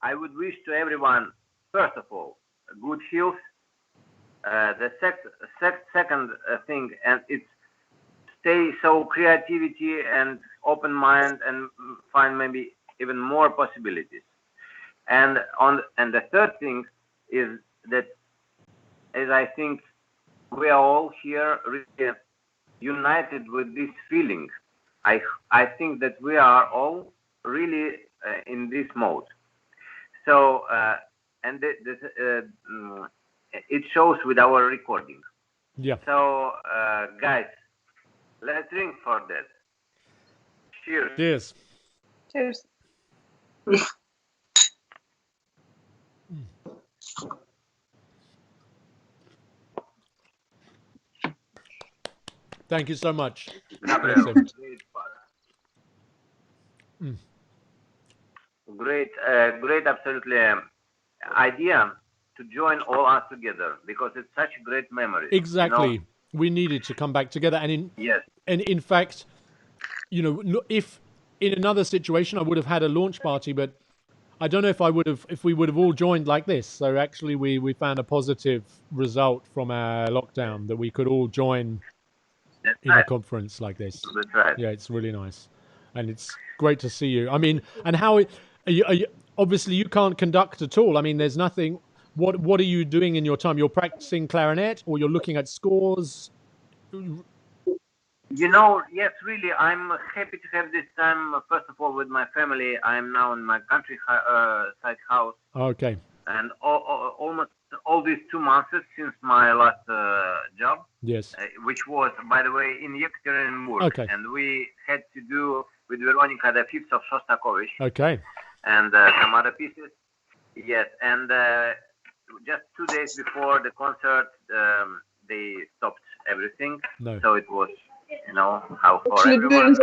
I would wish to everyone, first of all, good health. The second thing, and it's stay so creativity and open mind, and find maybe even more possibilities. And the third thing is that, as I think we are all here really united with this feeling. I think that we are all really in this mode. So and it shows with our recording. Yeah. So guys, let's drink for that. Cheers. Cheers. Cheers. Thank you so much. Great, absolutely idea to join all us together, because it's such a great memory. Exactly. You know? We needed to come back together, and in fact, you know, if in another situation I would have had a launch party, but I don't know if we would have all joined like this. So actually, we found a positive result from our lockdown, that we could all join in a conference like this. That's right. Yeah, it's really nice, and it's great to see you. I mean, and how are you, obviously you can't conduct at all. I mean, there's nothing. What are you doing in your time? You're practicing clarinet, or you're looking at scores? You know, yes, really, I'm happy to have this time. First of all, with my family. I'm now in my countryside house. Okay. And almost all these 2 months since my last job. Yes. Which was, by the way, in Yekaterinburg. Okay. And we had to do with Veronica the Fifth of Shostakovich. Okay. And some other pieces. Yes, and just 2 days before the concert, they stopped everything. No. So it was, you know, how for Actually, everyone.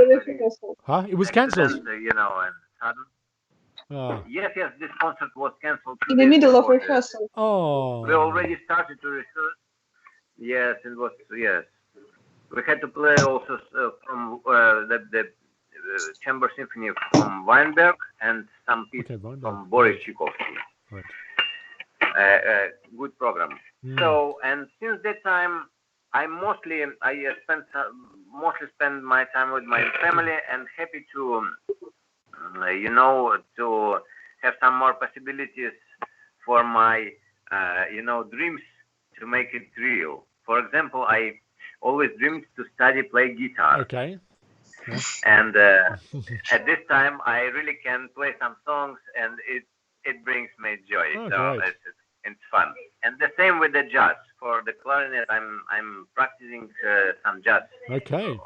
Huh? It was cancelled. You know, and sudden. Oh. Yes, this concert was cancelled. In the middle of rehearsal. Oh. We already started to rehearse. Yes, it was, yes. We had to play also from the Chamber Symphony from Weinberg, and some pieces from Boris Tchaikovsky. Right. Good program. So, and since that time, I mostly spend my time with my family, and happy to, you know, to have some more possibilities for my, you know, dreams to make it real. For example, I always dreamed to play guitar. Okay. Yeah. And at this time, I really can play some songs, and it brings me joy. Oh, so great. it's fun. And the same with the jazz. For the clarinet, I'm practicing some jazz. Okay.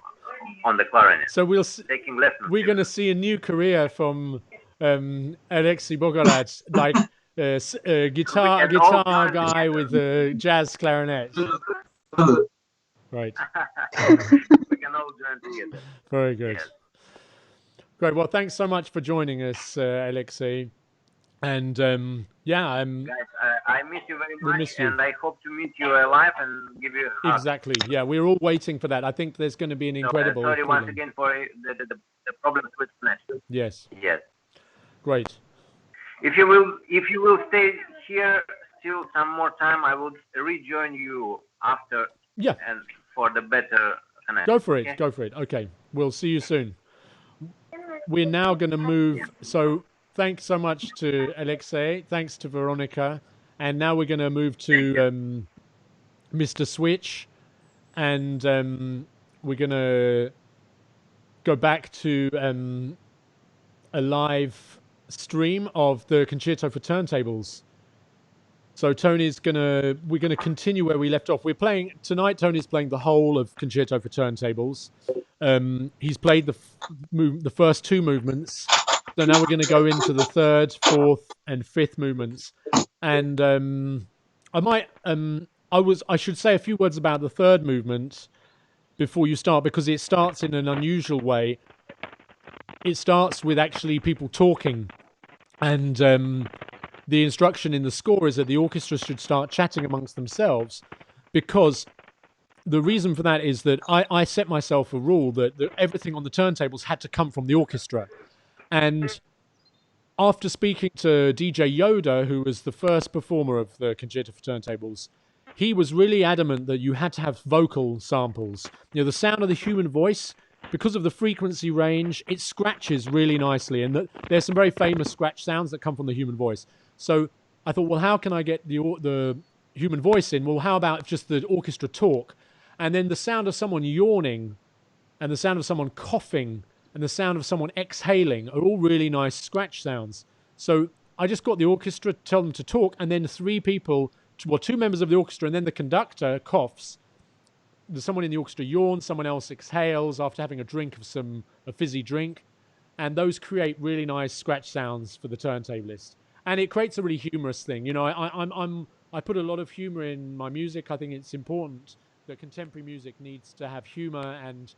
On the clarinet. So taking lessons. We're going to see a new career from Alexei Bogolats, like guitar guy with a jazz clarinet. Right. We can all join together. Very good. Yes. Great. Well, thanks so much for joining us, Alexei. And yeah, guys, I miss you very much, miss you. and I hope to meet you alive and give you a hug. Exactly. Yeah, we're all waiting for that. I think there's going to be an incredible. Sorry once feeling. again for the problems with connection. Yes. Yes. Great. If you will stay here still some more time, I will rejoin you after. Yeah. And for the better connection. Go for it. Okay? Go for it. Okay. We'll see you soon. We're now going to move. So thanks so much to Alexei. Thanks to Veronica. And now we're going to move to Mr. Switch. And we're going to go back to a live stream of the Concerto for Turntables. So we're gonna continue where we left off. We're playing tonight. Tony's playing the whole of Concerto for Turntables. He's played the first 2 movements. So now we're going to go into the 3rd, 4th, and 5th movements. And I should say a few words about the 3rd movement before you start, because it starts in an unusual way. It starts with actually people talking, and the instruction in the score is that the orchestra should start chatting amongst themselves, because the reason for that is that I set myself a rule that everything on the turntables had to come from the orchestra. And after speaking to DJ Yoda, who was the first performer of the Concerto for Turntables, he was really adamant that you had to have vocal samples. You know, the sound of the human voice, because of the frequency range, it scratches really nicely. And there's some very famous scratch sounds that come from the human voice. So I thought, well, how can I get the human voice in? Well, how about just the orchestra talk? And then the sound of someone yawning and the sound of someone coughing and the sound of someone exhaling are all really nice scratch sounds. So I just got the orchestra, tell them to talk, and then three people, well, two members of the orchestra, and then the conductor coughs. There's someone in the orchestra yawns, someone else exhales after having a drink of a fizzy drink, and those create really nice scratch sounds for the turntablist. And it creates a really humorous thing. You know, I put a lot of humor in my music. I think it's important that contemporary music needs to have humor and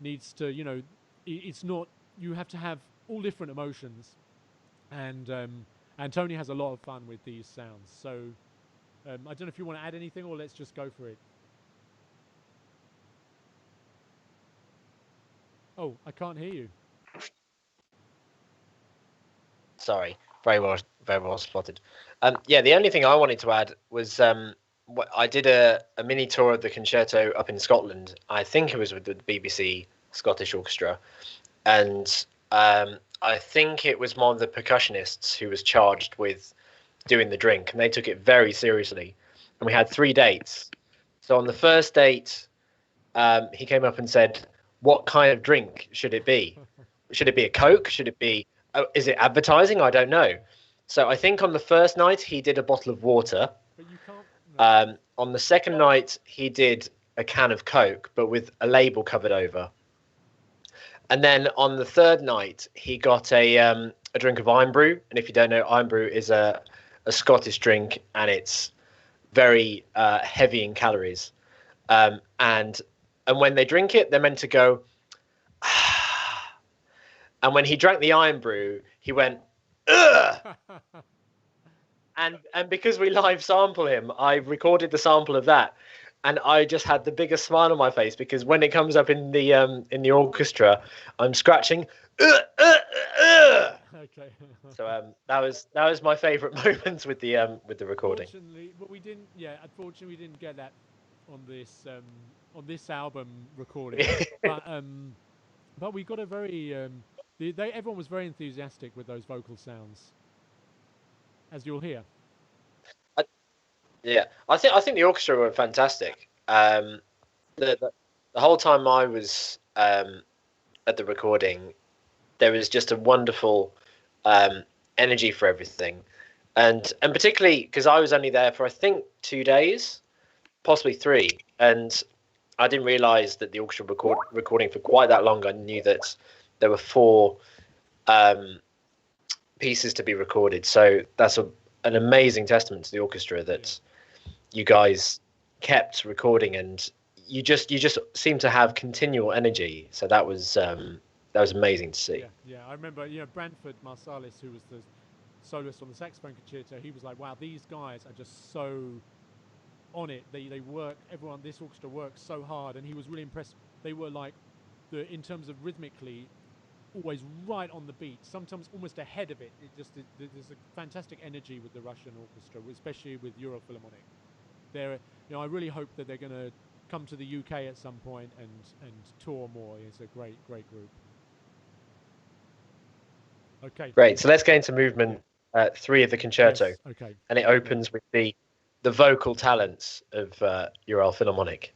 needs to, you know, it's not, you have to have all different emotions. And Tony has a lot of fun with these sounds. So I don't know if you want to add anything, or let's just go for it. Oh, I can't hear you. Sorry, very well spotted. Yeah, the only thing I wanted to add was I did a mini tour of the concerto up in Scotland. I think it was with the BBC Scottish Orchestra, and I think it was one of the percussionists who was charged with doing the drink, and they took it very seriously. And we had 3 dates. So on the first date, he came up and said, "What kind of drink should it be? Should it be a Coke? Should it be? Is it advertising? I don't know." So I think on the first night he did a bottle of water. But you can't. No. On the second night he did a can of Coke, but with a label covered over. And then on the third night he got a drink of Iron Brew. And if you don't know, Iron Brew is a Scottish drink, and it's very heavy in calories. And when they drink it, they're meant to go. And when he drank the Iron Brew, he went, "Ugh!" and because we live sample him, I recorded the sample of that, and I just had the biggest smile on my face, because when it comes up in the orchestra, I'm scratching. Okay. So that was my favourite moments with the recording. Unfortunately, but we didn't. Yeah, unfortunately, we didn't get that on this album recording. But we got a very. Everyone was very enthusiastic with those vocal sounds, as you'll hear. Yeah, I think the orchestra were fantastic. The whole time I was at the recording, there was just a wonderful energy for everything, and particularly because I was only there for I think 2 days, possibly 3, and I didn't realise that the orchestra recording for quite that long. I knew that there were 4 pieces to be recorded, so that's an amazing testament to the orchestra that you guys kept recording, and you just seem to have continual energy. So that was amazing to see. Yeah, I remember. Branford Marsalis, who was the soloist on the saxophone concerto, he was like, "Wow, these guys are just so on it. They work. Everyone, this orchestra works so hard," and he was really impressed. They were like, in terms of rhythmically, always right on the beat, sometimes almost ahead of it. There's a fantastic energy with the Russian orchestra, especially with Europhilharmonic. I really hope that they're going to come to the UK at some point and tour more. It's a great group. Okay. Great. So let's get into movement 3 of the concerto. Yes, okay. And it opens with the vocal talents of Europhilharmonic.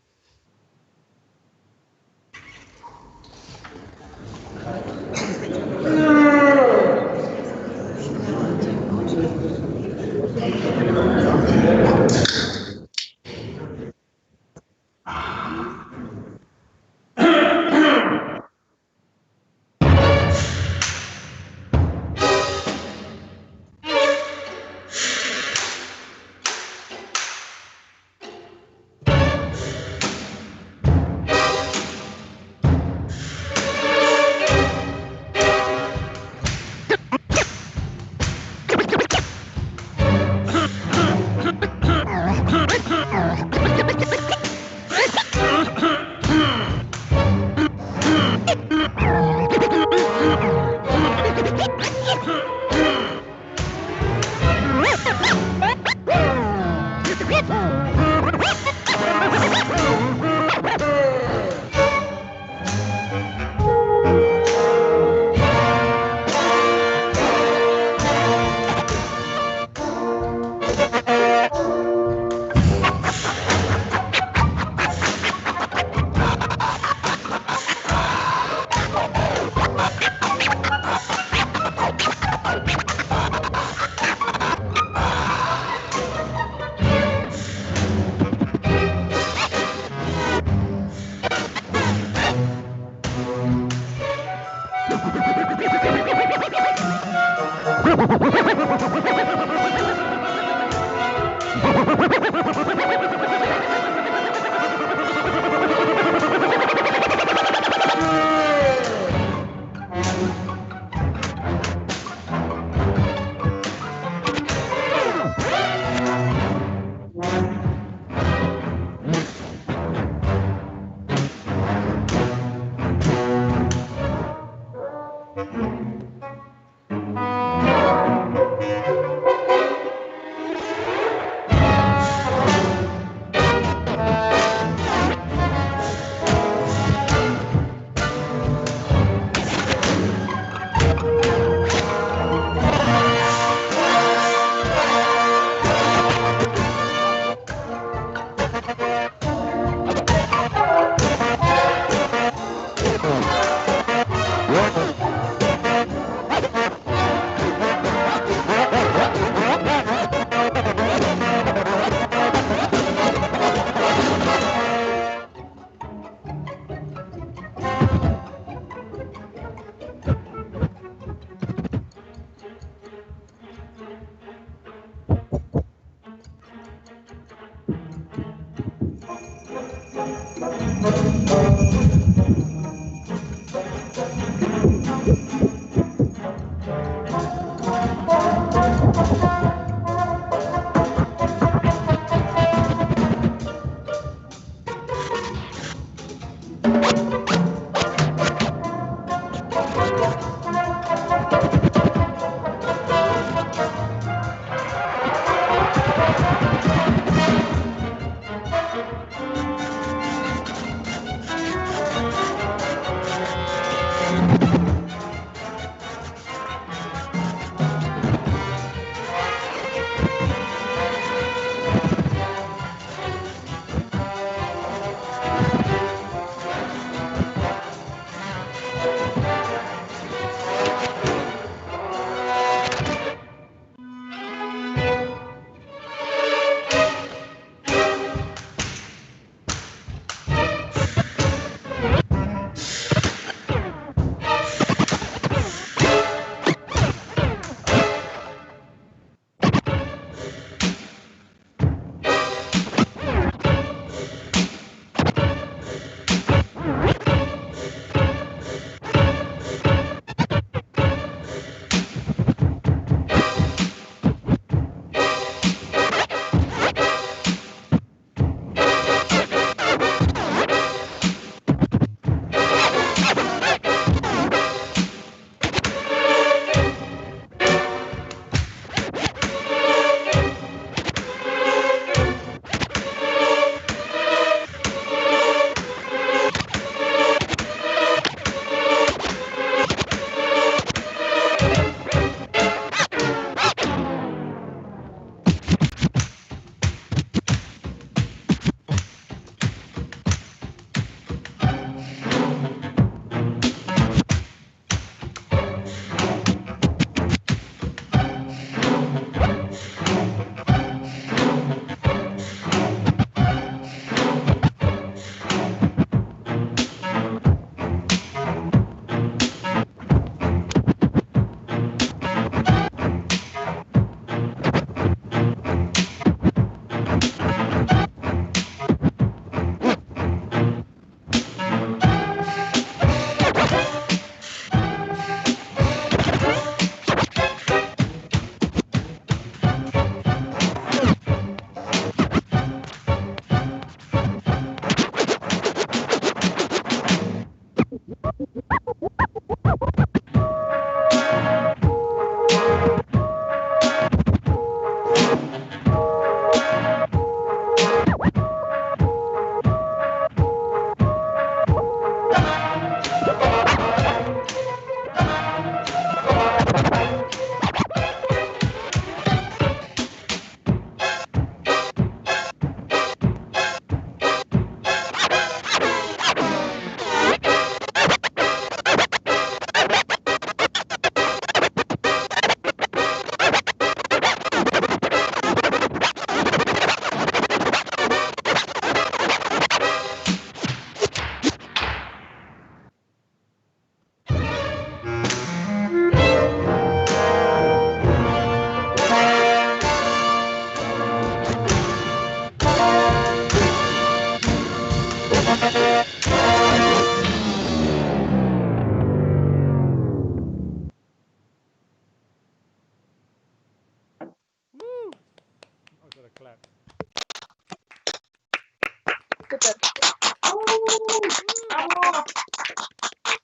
Super.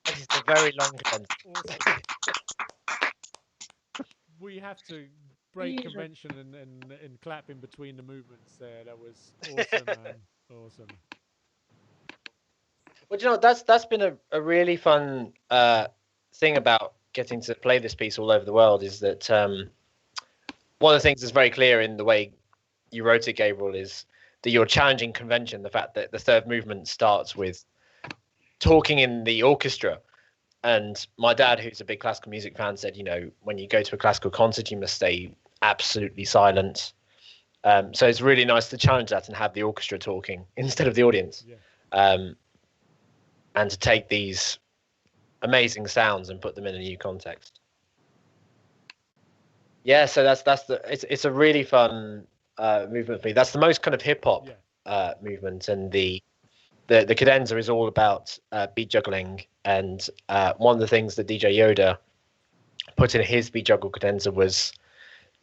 This is a very long cadenza. Awesome. We have to break convention and clap in between the movements there. That was awesome, man. Awesome. Well, you know, that's been a really fun thing about getting to play this piece all over the world is that one of the things that's very clear in the way you wrote it, Gabriel, is that you're challenging convention. The fact that the third movement starts with talking in the orchestra. And my dad, who's a big classical music fan, said, you know, when you go to a classical concert, you must stay absolutely silent. So it's really nice to challenge that and have the orchestra talking instead of the audience. Yeah. And to take these amazing sounds and put them in a new context. Yeah, so it's a really fun movement for me. That's the most kind of hip hop movement, and the cadenza is all about beat juggling. And one of the things that DJ Yoda put in his beat juggle cadenza was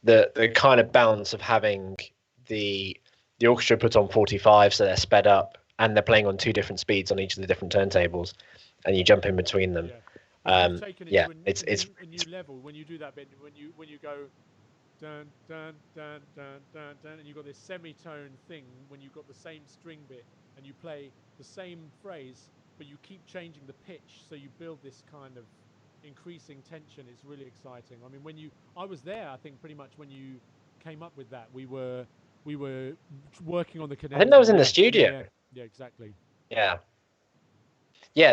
the kind of balance of having the orchestra put on 45, so they're sped up, and they're playing on two different speeds on each of the different turntables, and you jump in between them. It's a new level when you do that bit. When you go dun dun dun dun dun dun, and you've got this semitone thing when you've got the same string bit, and you play the same phrase, but you keep changing the pitch, so you build this kind of increasing tension. It's really exciting. I mean, I was there, I think, pretty much when you came up with that. We were working on the cadenza. I think that was in the studio. Yeah, exactly. Yeah,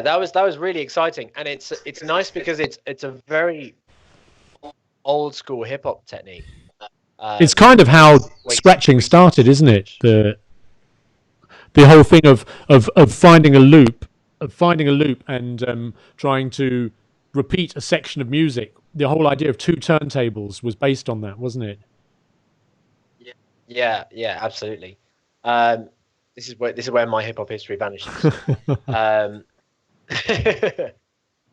that was really exciting, and it's nice because it's a very old school hip hop technique. It's kind of how scratching started, isn't it? The whole thing of finding a loop, and trying to repeat a section of music. The whole idea of two turntables was based on that, wasn't it? Yeah, absolutely. This is where my hip hop history vanishes.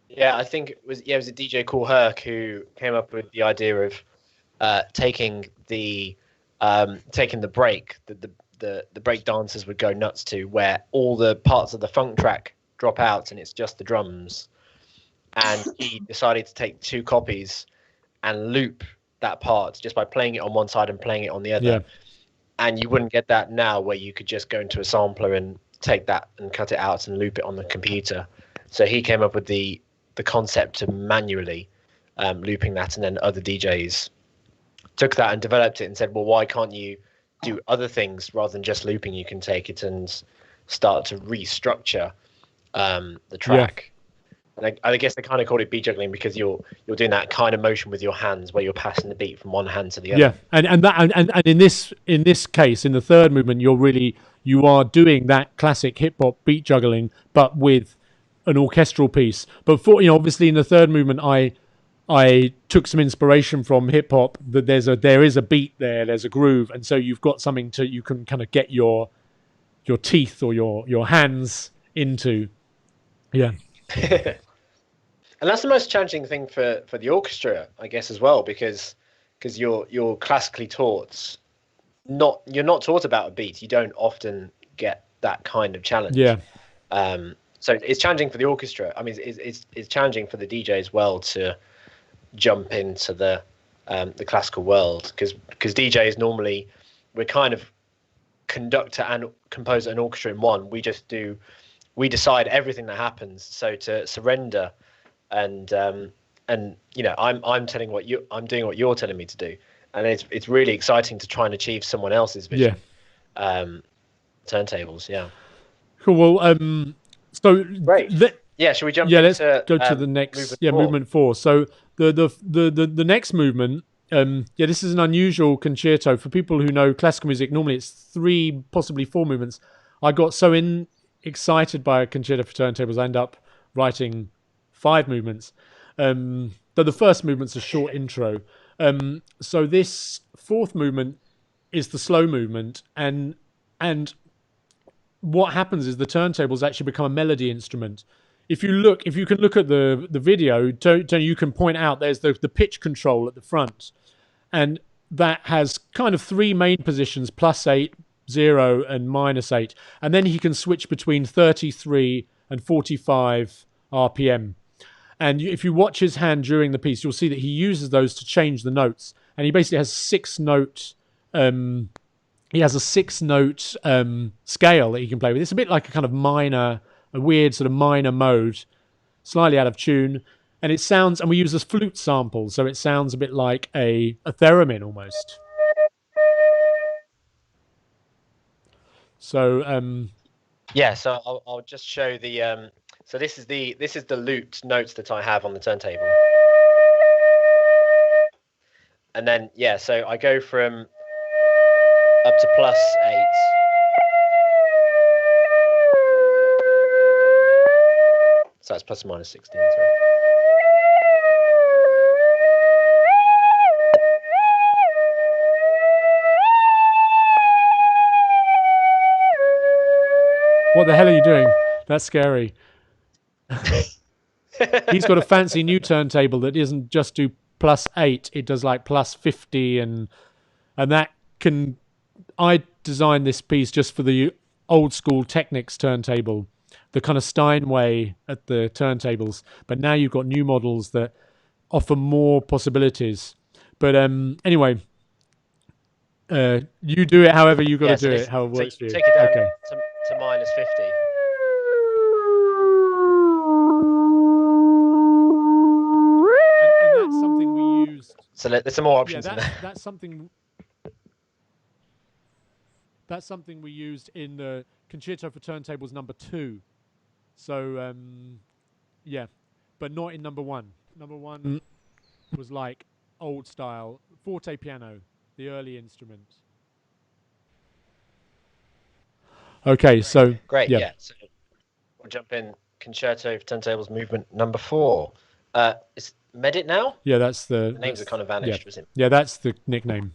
Yeah, I think it was a DJ called Herc who came up with the idea of taking the break that the break dancers would go nuts to, where all the parts of the funk track drop out and it's just the drums. And he decided to take two copies and loop that part just by playing it on one side and playing it on the other. Yeah. And you wouldn't get that now, where you could just go into a sampler and take that and cut it out and loop it on the computer. So he came up with the concept of manually looping that, and then other DJs took that and developed it and said, well, why can't you do other things rather than just looping? You can take it and start to restructure the track. And I guess they kind of called it beat juggling because you're doing that kind of motion with your hands, where you're passing the beat from one hand to the other. Yeah, and in this case, in the third movement, you are doing that classic hip hop beat juggling, but with an orchestral piece. But obviously in the third movement, I took some inspiration from hip hop. That there is a beat there, there's a groove, and so you've got something you can kind of get your teeth or your hands into. Yeah. And that's the most challenging thing for the orchestra, I guess, as well, because you're classically taught. You're not taught about a beat. You don't often get that kind of challenge. Yeah. So it's challenging for the orchestra. I mean, it's challenging for the DJ as well to jump into the classical world, because DJs normally, we're kind of conductor and composer and orchestra in one. We decide everything that happens. So to surrender and I'm doing what you're telling me to do, and it's really exciting to try and achieve someone else's vision. Yeah. Turntables. Yeah. Cool. Well, so great. Should we jump? Yeah, let's go to the next. Movement 4. So the next movement. This is an unusual concerto for people who know classical music. Normally, it's 3, possibly 4 movements. I got so excited by a concerto for turntables, I end up writing 5 movements. But the first movement's a short intro. So this 4th movement is the slow movement, and what happens is the turntables actually become a melody instrument. If you can look at the video, Tony, you can point out there's the pitch control at the front, and that has kind of 3 main positions: +8, 0 and -8. And then he can switch between 33 and 45 RPM. And if you watch his hand during the piece, you'll see that he uses those to change the notes. And he basically has 6-note. He has a 6-note scale that he can play with. It's a bit like a kind of minor, a weird sort of minor mode, slightly out of tune. And it sounds, and we use a flute sample, so it sounds a bit like a theremin almost. So yeah, so I'll just show the so this is the lute notes that I have on the turntable. And then yeah, so I go from up to +8. So that's ±16, sorry. What the hell are you doing? That's scary. He's got a fancy new turntable that doesn't just do +8. It does like +50, and that can. I designed this piece just for the old school Technics turntable, the kind of Steinway at the turntables. But now you've got new models that offer more possibilities. But anyway, you do it however you got to do it, how it works for you. Take it down to -50. And that's something we used. So there's some more options. Yeah, that's something. That's something we used in the Concerto for Turntables #2. So yeah, but not in #1. #1 was like old style forte piano, the early instrument. Okay, so great. Yeah, so we'll jump in. Concerto for Turntables movement #4. Is Medit now? Yeah, that's the names have kind of vanished. Was it? Yeah, that's the nickname.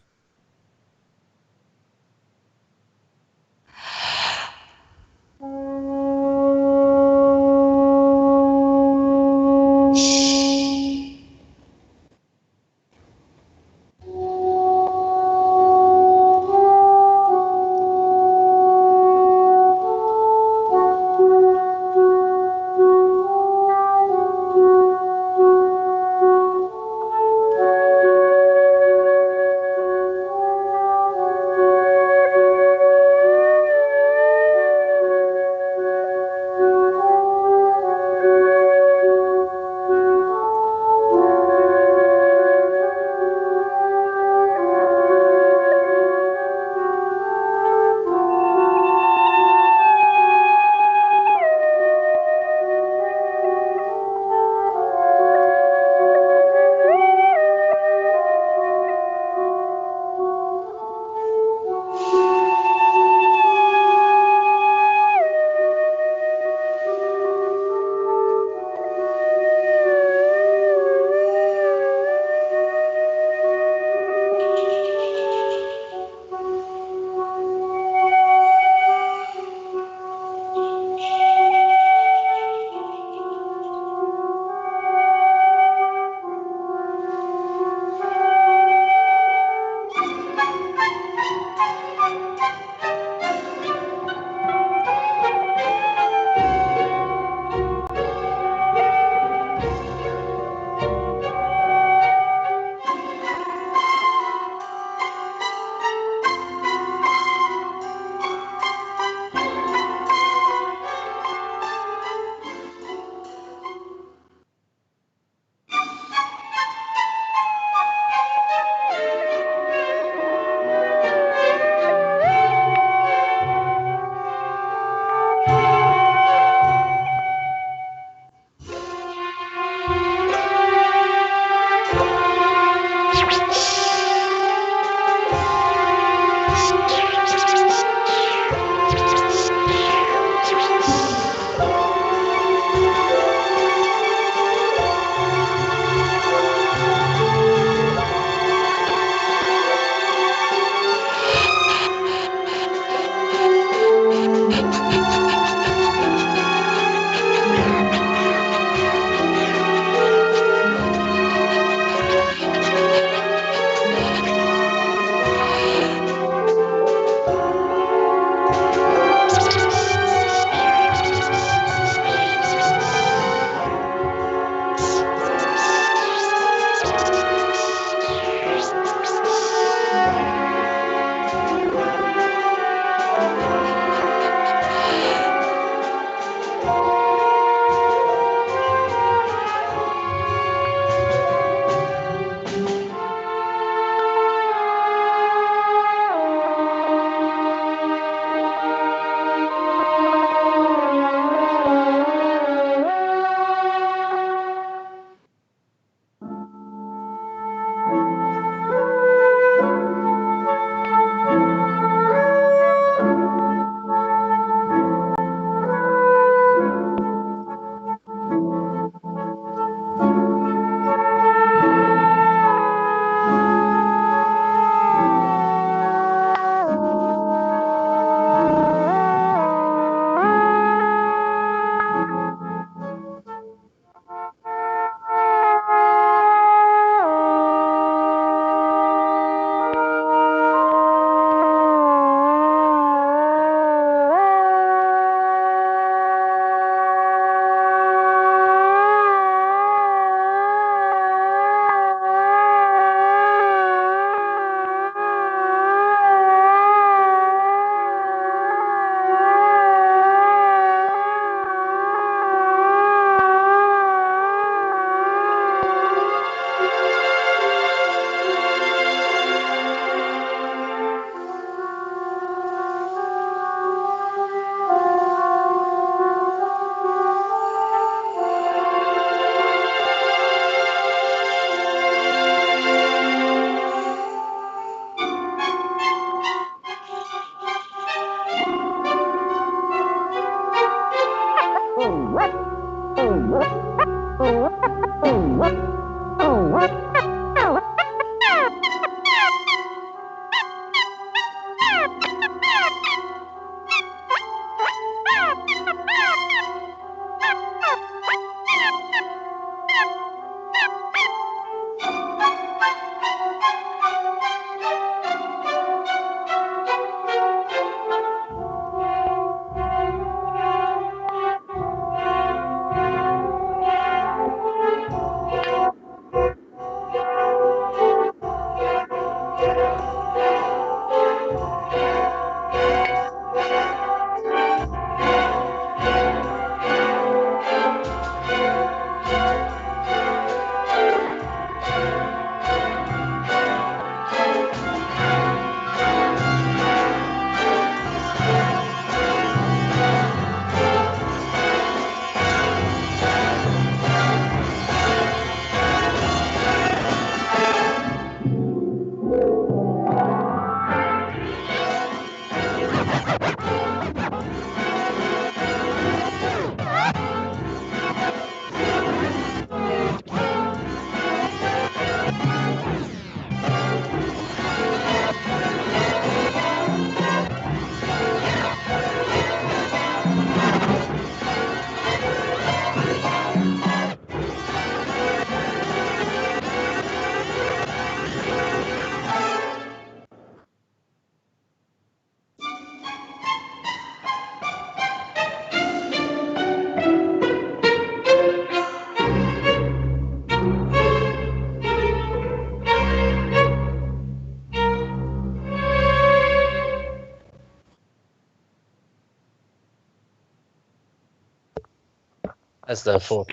As the fourth.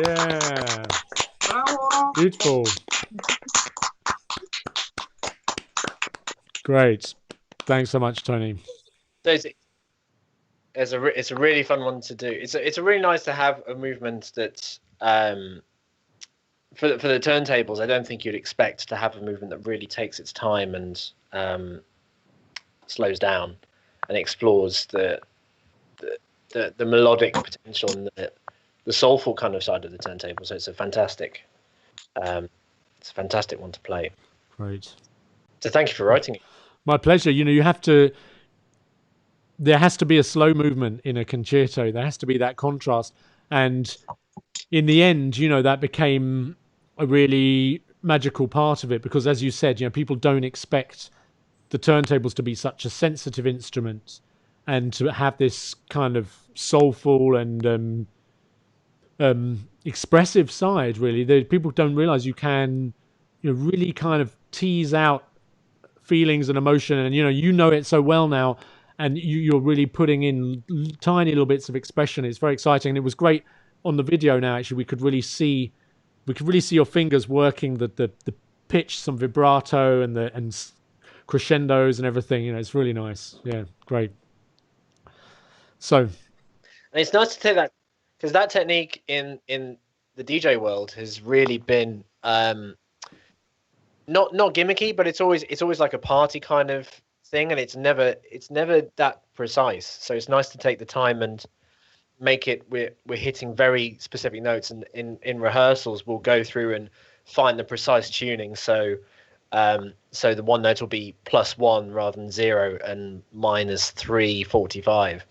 Yeah. Beautiful. Great. Thanks so much, Tony. It's a really fun one to do. It's a really nice to have a movement that's for the turntables. I don't think you'd expect to have a movement that really takes its time and slows down and explores the melodic potential and the soulful kind of side of the turntable. So it's a fantastic one to play. Great. So thank you for writing it. My pleasure. You know, there has to be a slow movement in a concerto. There has to be that contrast. And in the end, you know, that became a really magical part of it because, as you said, you know, people don't expect the turntables to be such a sensitive instrument and to have this kind of soulful and expressive side, really. People don't realize you can, really kind of tease out feelings and emotion, and you know it so well now, and you're really putting in tiny little bits of expression. It's very exciting, and it was great on the video. Now, actually, we could really see your fingers working the pitch, some vibrato, and crescendos and everything. It's really nice. Yeah, great. So, and it's nice to take that, because that technique in the DJ world has really been not gimmicky, but it's always like a party kind of thing, and it's never that precise. So it's nice to take the time and make it. We're hitting very specific notes, and in rehearsals we'll go through and find the precise tuning. So the one note will be +1 rather than 0 and -345.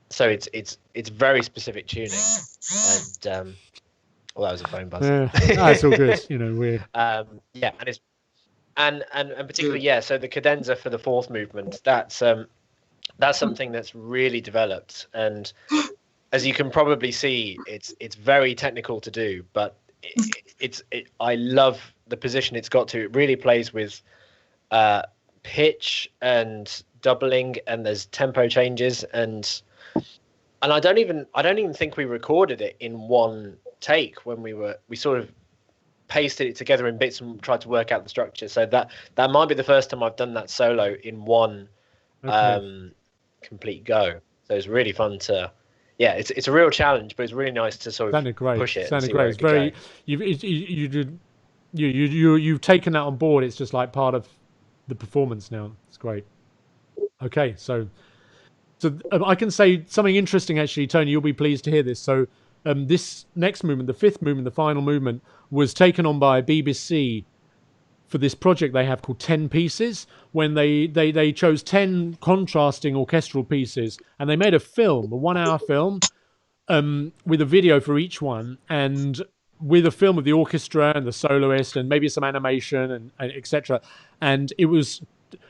So it's very specific tuning, and well, that was a phone buzz. That's all good. We're yeah, and it's and particularly so the cadenza for the fourth movement, that's something that's really developed, and as you can probably see, it's very technical to do, but I love the position it's got to. It really plays with pitch and doubling, and there's tempo changes, and I don't even think we recorded it in one take when we sort of pasted it together in bits and tried to work out the structure. So that might be the first time I've done that solo in one complete go. So it's really fun to, it's a real challenge, but it's really nice to sort of push it. Sounded great. It's very you've taken that on board. It's just like part of the performance now. It's great. Okay, so I can say something interesting, actually, Tony. You'll be pleased to hear this. So this next movement, the fifth movement, the final movement, was taken on by BBC for this project they have called 10 Pieces, when they chose 10 contrasting orchestral pieces, and they made a film, a 1-hour film, with a video for each one, and with a film of the orchestra and the soloist and maybe some animation and etc. And it was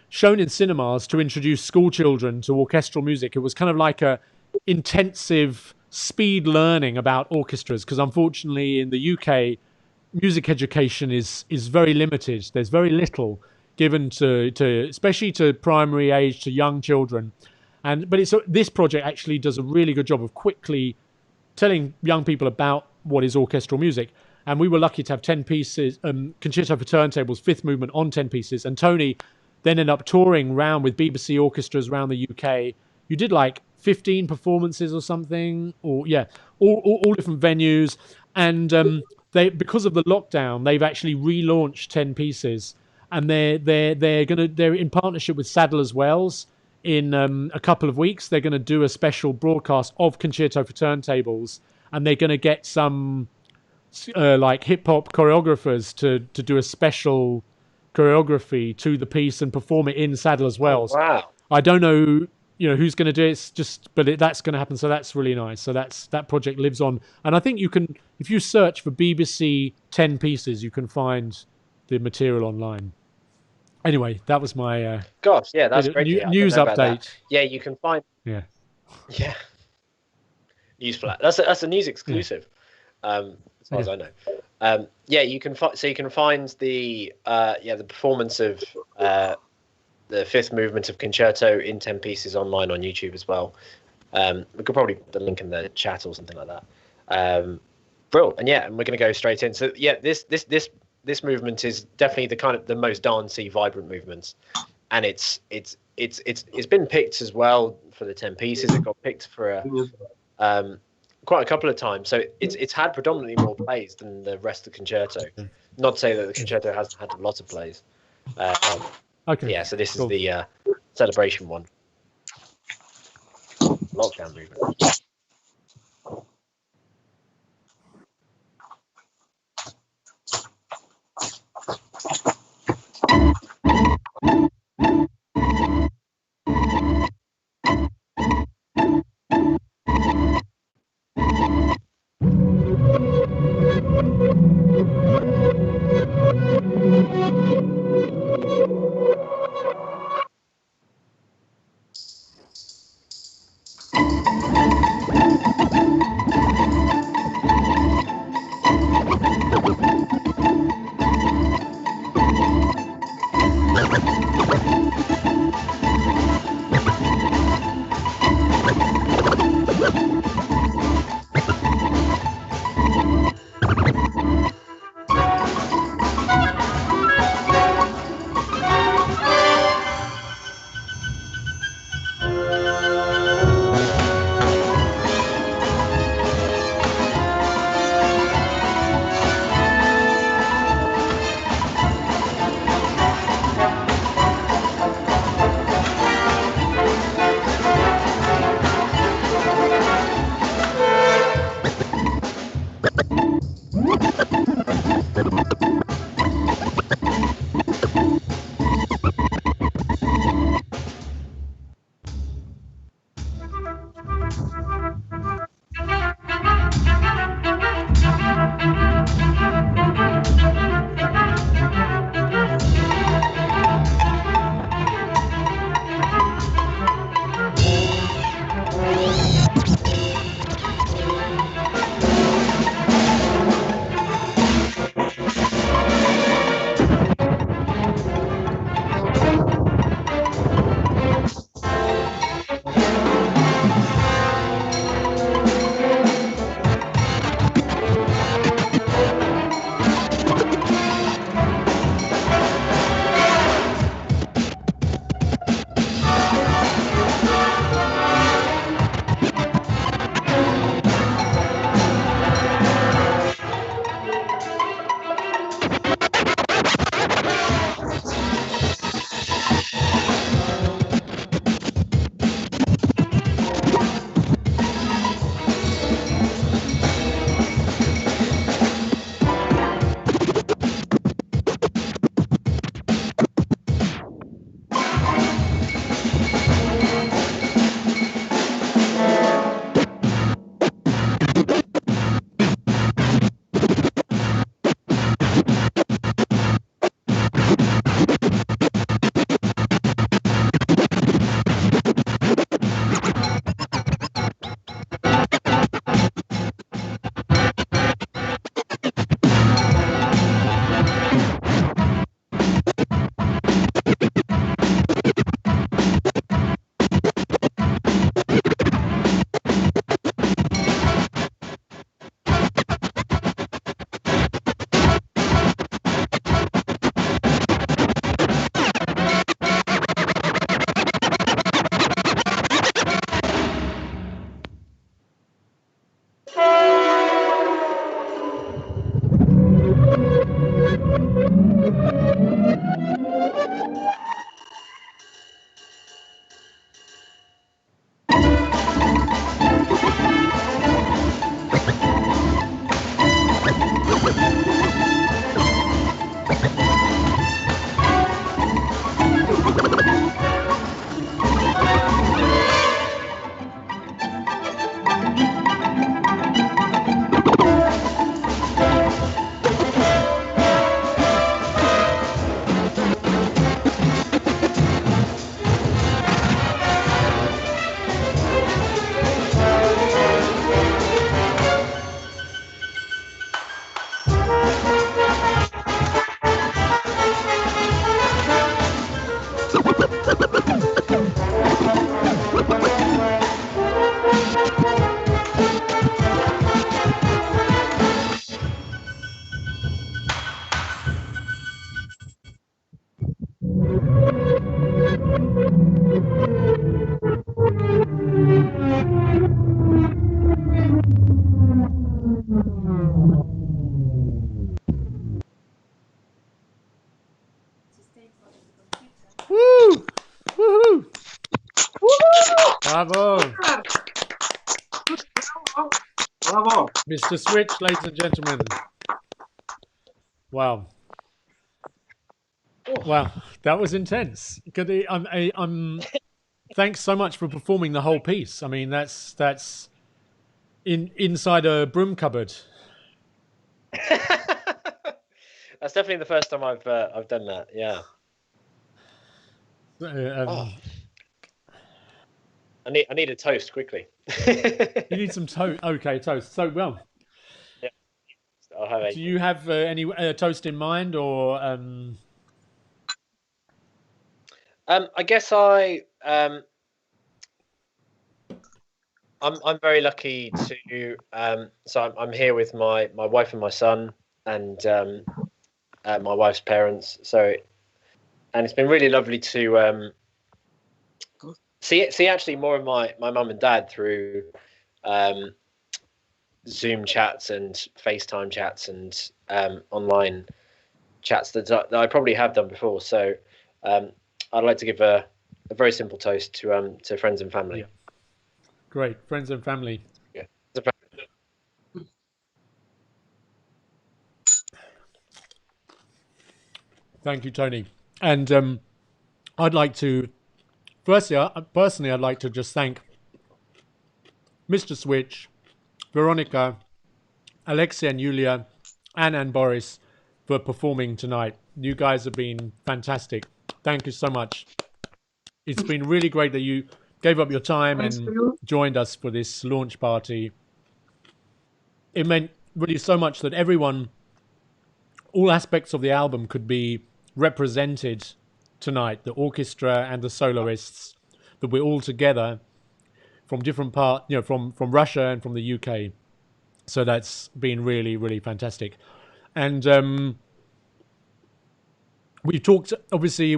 shown in cinemas to introduce school children to orchestral music. It was kind of like a intensive speed learning about orchestras, because unfortunately in the UK, music education is very limited. There's very little given to especially to primary age, to young children. But this project actually does a really good job of quickly telling young people about what is orchestral music. And we were lucky to have 10 pieces, Concerto for Turntables, fifth movement on 10 pieces. And Tony then ended up touring around with BBC orchestras around the UK. You did like 15 performances or something, or all different venues. And because of the lockdown, they've actually relaunched 10 pieces, and they're in partnership with Sadler's Wells. In a couple of weeks, they're going to do a special broadcast of Concerto for Turntables, and they're going to get some like hip hop choreographers to do a special choreography to the piece and perform it in Sadler's Wells. Oh, wow! I don't know, who's going to do it. That's going to happen. So that's really nice. So that project lives on, and I think you can, if you search for BBC 10 Pieces, you can find the material online. Anyway, that was my that's great. News update. Yeah, you can find. Yeah. News flat. That's a news exclusive. As far as I know. You can find the performance of the fifth movement of Concerto in 10 Pieces online on YouTube as well. We could probably put the link in the chat or something like that. Brilliant. And we're going to go straight in. So this movement is definitely the kind of the most dancey, vibrant movements, and it's been picked as well for the 10 Pieces. It got picked for quite a couple of times, so it's had predominantly more plays than the rest of the concerto. Not to say that the concerto hasn't had a lot of plays. So this is the celebration one. Lockdown movement. Woo! Woohoo! Bravo! Bravo! Mr. Switch, ladies and gentlemen. Wow. Wow, that was intense. Thanks so much for performing the whole piece. I mean, that's inside a broom cupboard. That's definitely the first time I've done that. Yeah. I need a toast quickly. You need some toast. Okay, toast. So well. Yeah. I'll have do you have any toast in mind, or? I guess I'm very lucky to so I'm here with my wife and my son and my wife's parents. So, and it's been really lovely to see actually more of my mum and dad through Zoom chats and FaceTime chats and online chats that I probably have done before. So I'd like to give a very simple toast to friends and family. Yeah. Great, friends and family. Yeah. Thank you, Tony. And I'd like to, personally, I'd like to just thank Mr. Switch, Veronica, Alexia and Yulia, Anna and Boris for performing tonight. You guys have been fantastic. Thank you so much. It's been really great that you gave up your time and joined us for this launch party. It meant really so much that everyone, all aspects of the album could be represented tonight, the orchestra and the soloists, that we're all together from different parts, from Russia and from the UK. So that's been really, really fantastic. And we've talked, obviously,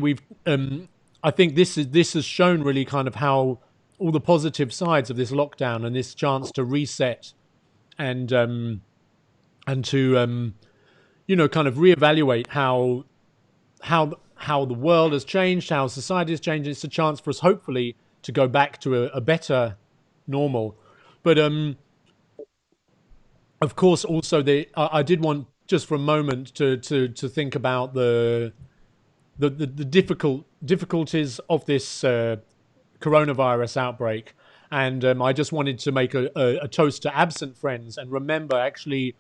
I think this has shown really kind of how all the positive sides of this lockdown and this chance to reset and to kind of reevaluate how the world has changed, how society has changed. It's a chance for us, hopefully, to go back to a better normal. But of course, also I did want just for a moment to think about the difficulties of this coronavirus outbreak, and I just wanted to make a toast to absent friends and remember actually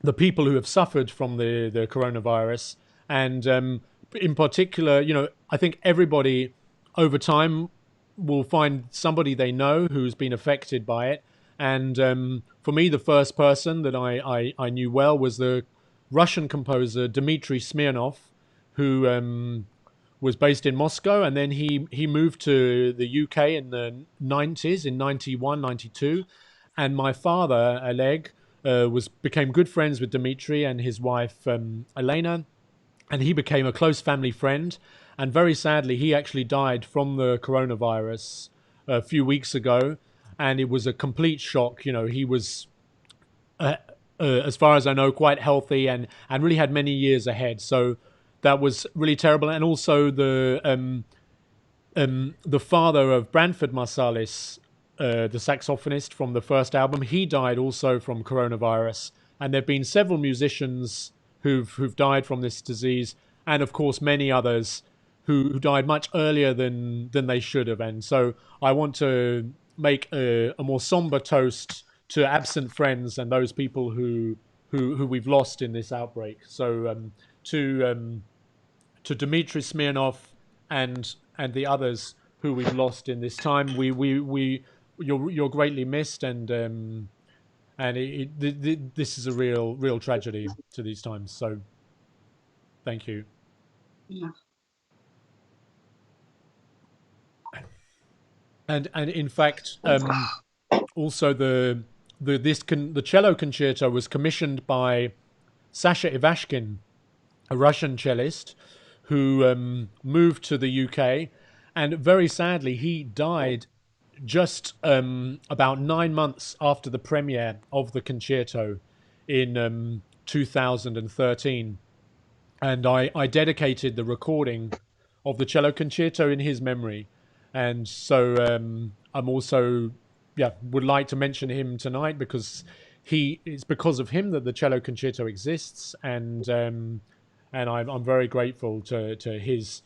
the people who have suffered from the coronavirus, and in particular, I think everybody over time will find somebody they know who's been affected by it. And for me, the first person that I knew well was the Russian composer Dmitry Smirnov, who was based in Moscow, and then he moved to the UK in the 90s, in 91, 92. And my father, Oleg, became good friends with Dmitry and his wife, Elena, and he became a close family friend. And very sadly, he actually died from the coronavirus a few weeks ago. And it was a complete shock. He was, as far as I know, quite healthy and really had many years ahead. So that was really terrible. And also the father of Branford Marsalis, the saxophonist from the first album, he died also from coronavirus. And there have been several musicians who've died from this disease, and of course many others who died much earlier than they should have. And so I want to make a more somber toast to absent friends and those people who we've lost in this outbreak. So to Dmitry Smirnov and the others who we've lost in this time, you're greatly missed, and this is a real tragedy to these times. So thank you. Yeah. And in fact, also the cello concerto was commissioned by Sasha Ivashkin, a Russian cellist who moved to the UK, and very sadly he died just about 9 months after the premiere of the concerto in 2013, and I dedicated the recording of the cello concerto in his memory. And so I'm also, would like to mention him tonight because it's because of him that the cello concerto exists, and I'm very grateful to his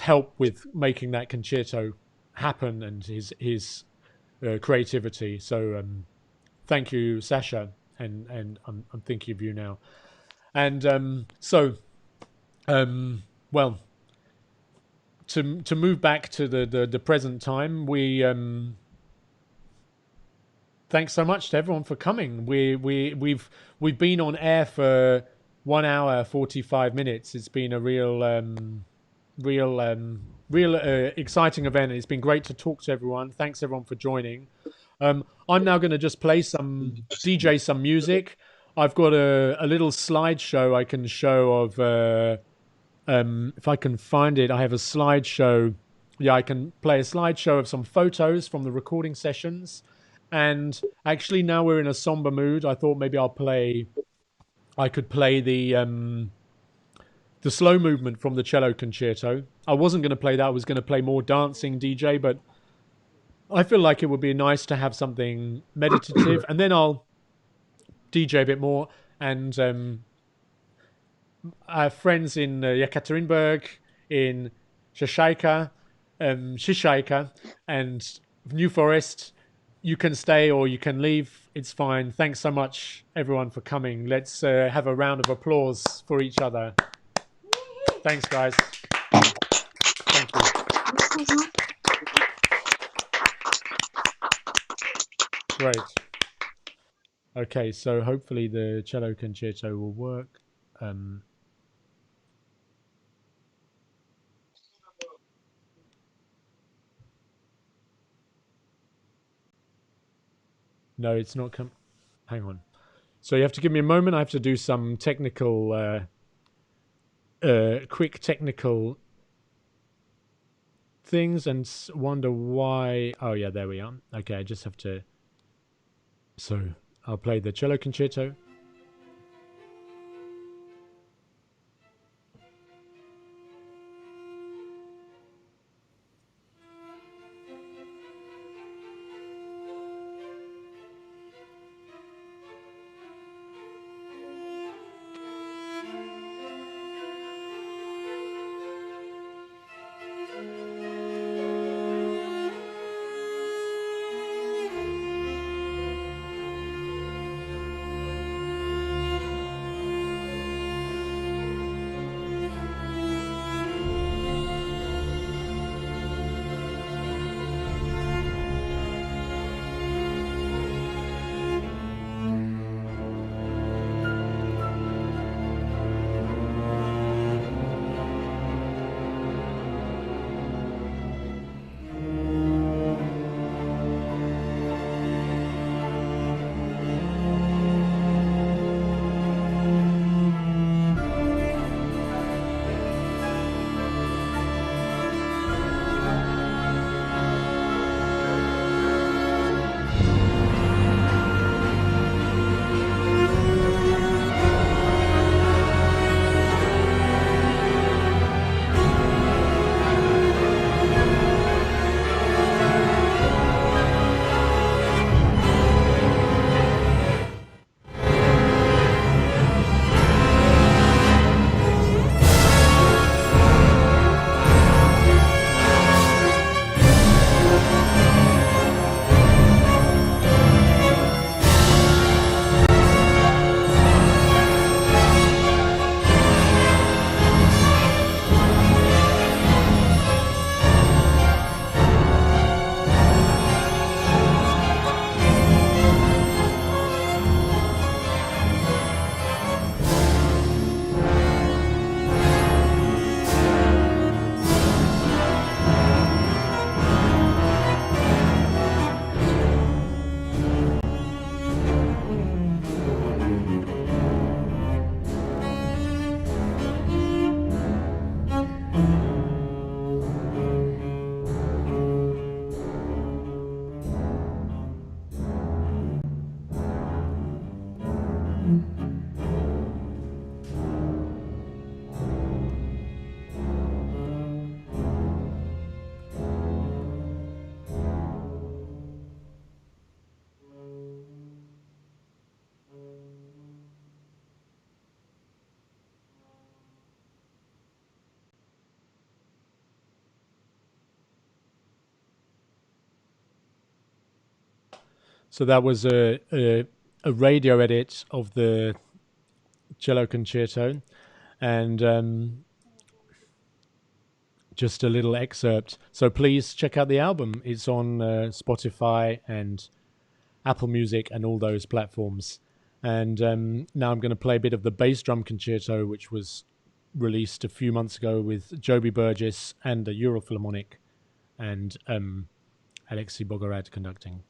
help with making that concerto happen and his creativity. So thank you, Sasha, and I'm thinking of you now. And well. To move back to the present time, we thanks so much to everyone for coming. We've been on air for 1 hour 45 minutes. It's been a real exciting event. It's been great to talk to everyone. Thanks everyone for joining. I'm now going to just play DJ some music. I've got a little slideshow I can show of. If I can find it, I have a slideshow. Yeah, I can play a slideshow of some photos from the recording sessions. And actually, now we're in a somber mood. I thought maybe I could play the slow movement from the cello concerto. I wasn't going to play that. I was going to play more dancing DJ, but I feel like it would be nice to have something meditative. And then I'll DJ a bit more. And our friends in Yekaterinburg, in Shishayka, and New Forest, you can stay or you can leave. It's fine. Thanks so much, everyone, for coming. Let's have a round of applause for each other. Thanks, guys. Thank you. Great. Okay, so hopefully the cello concerto will work. No, it's not come. Hang on. So you have to give me a moment. I have to do some technical, quick technical things and wonder why. Oh yeah, there we are. Okay, I just have to. So I'll play the cello concerto. So that was a radio edit of the cello concerto, and just a little excerpt. So please check out the album. It's on Spotify and Apple Music and all those platforms. And now I'm going to play a bit of the bass drum concerto, which was released a few months ago with Joby Burgess and the Ural Philharmonic and Alexei Bogorad conducting.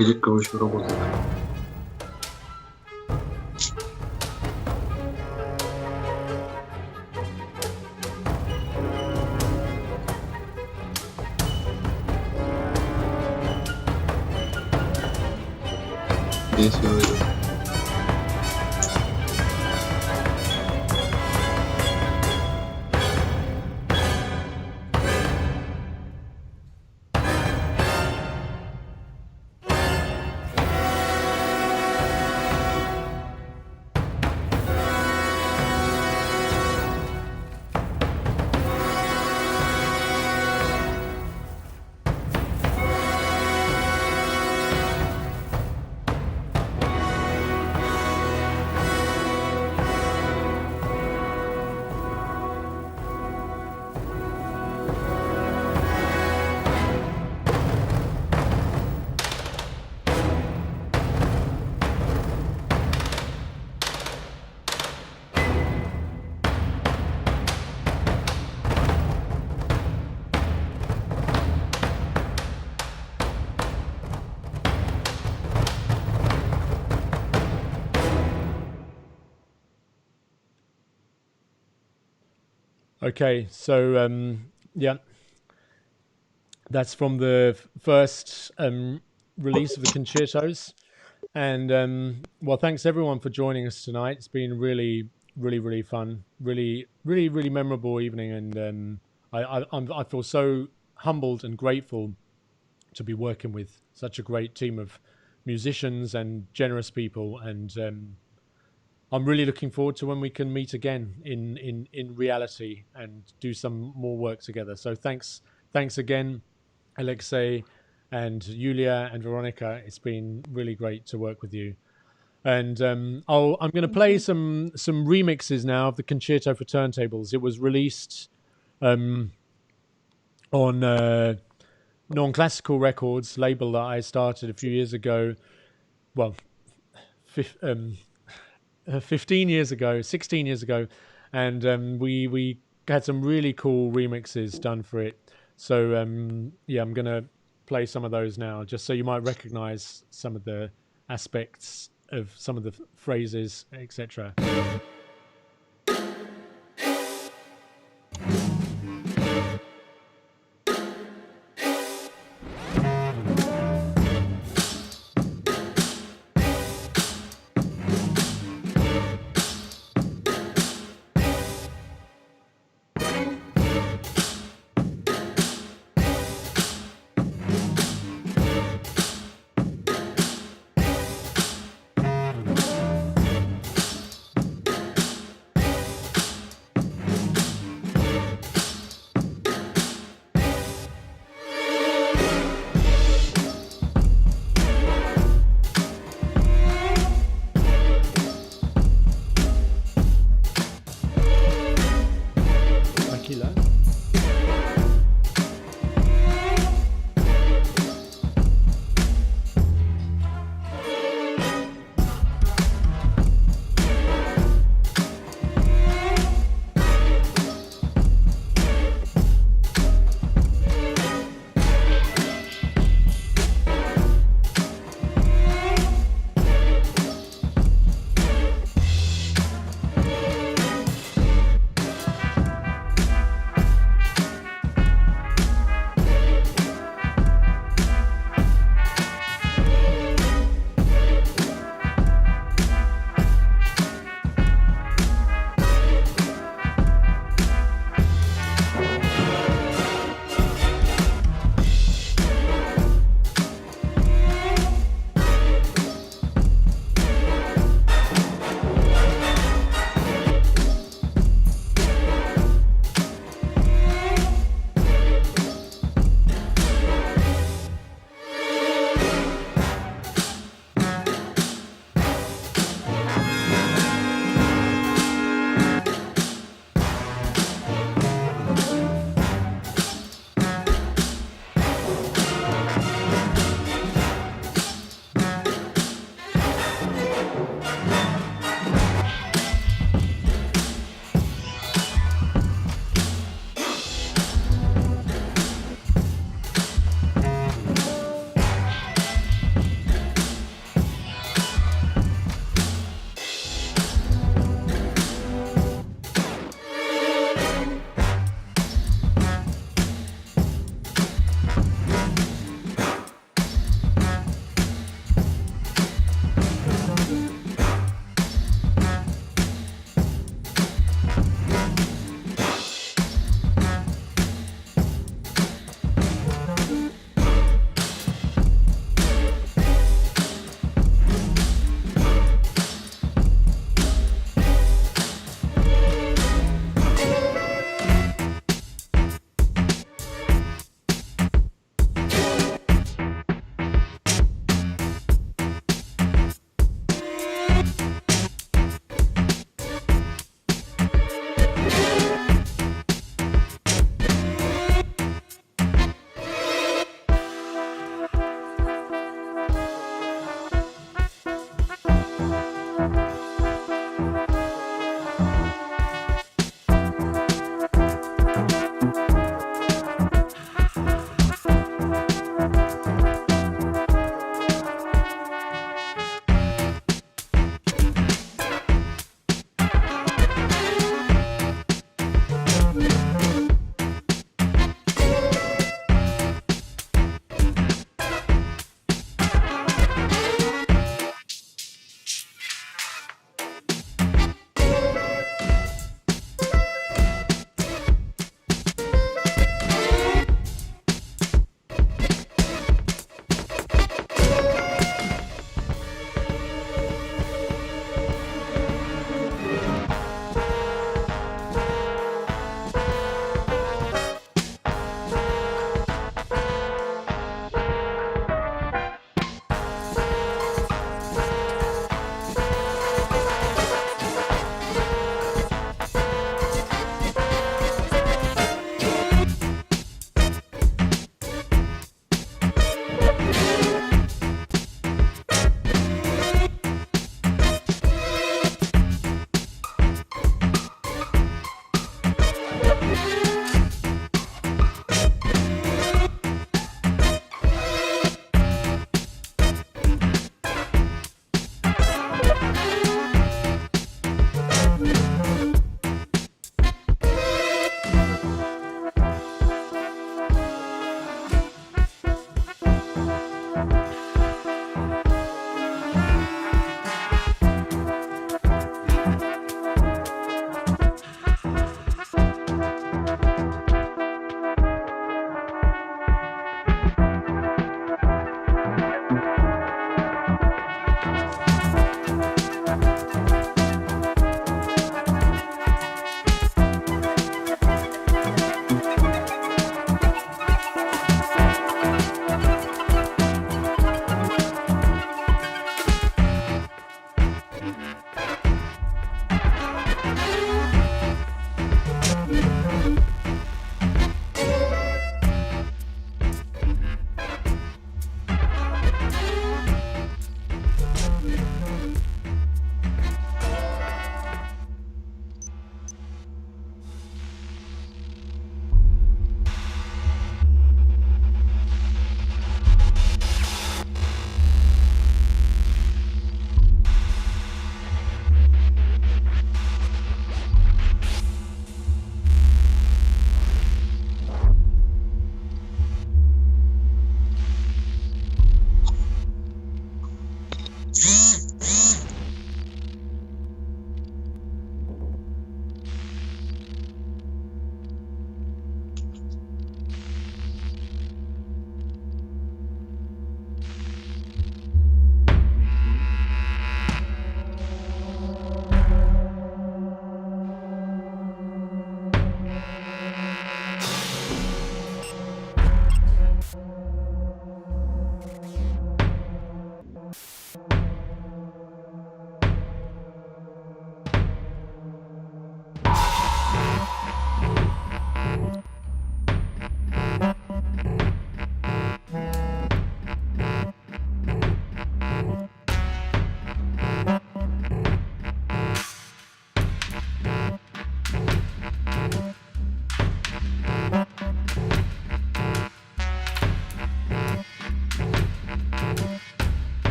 Где короче работает. Здесь я выйду. Okay, so yeah, that's from the first release of the concertos, and well, thanks everyone for joining us tonight. It's been really fun, really memorable evening, and I feel so humbled and grateful to be working with such a great team of musicians and generous people, and I'm really looking forward to when we can meet again in reality and do some more work together. So thanks again, Alexei and Yulia and Veronica. It's been really great to work with you. And I'm going to play some remixes now of the Concerto for Turntables. It was released on Non-Classical Records label that I started a few years ago. Well, 16 years ago, and we had some really cool remixes done for it. So yeah, I'm gonna play some of those now, just so you might recognize some of the aspects of some of the phrases, etc.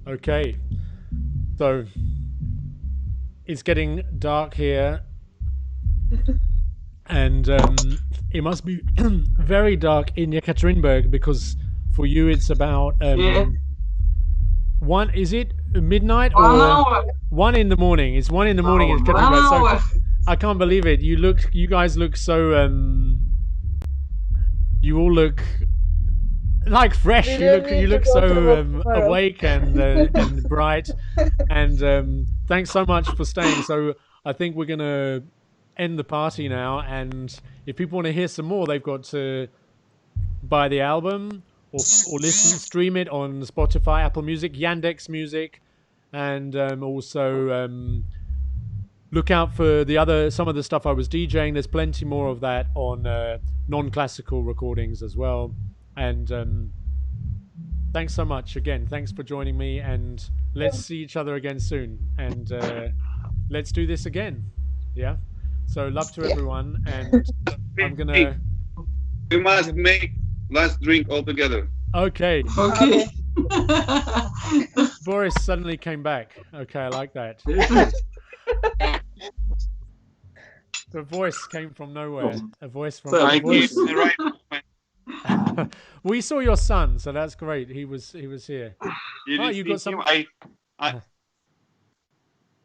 Okay, so it's getting dark here, and it must be very dark in Yekaterinburg, because for you it's about one. Is it midnight or 1 hour? 1 in the morning? It's 1 in the morning in 1 Yekaterinburg. hour. So I can't believe it. You guys look so. You all look like fresh. You look so awake and bright. And thanks so much for staying. So I think we're gonna end the party now. And if people want to hear some more, they've got to buy the album or stream it on Spotify, Apple Music, Yandex Music, and also look out for some of the stuff I was DJing. There's plenty more of that on non-classical recordings as well. And thanks so much again. Thanks for joining me, and let's see each other again soon. And let's do this again. Yeah. So love to everyone, and I'm gonna. We must make last drink all together. Okay. Okay. Boris suddenly came back. Okay, I like that. The voice came from nowhere. A voice from Thank I a voice. give the right moment. We saw your son, so that's great. He was here. Did Oh, you you see got some. him?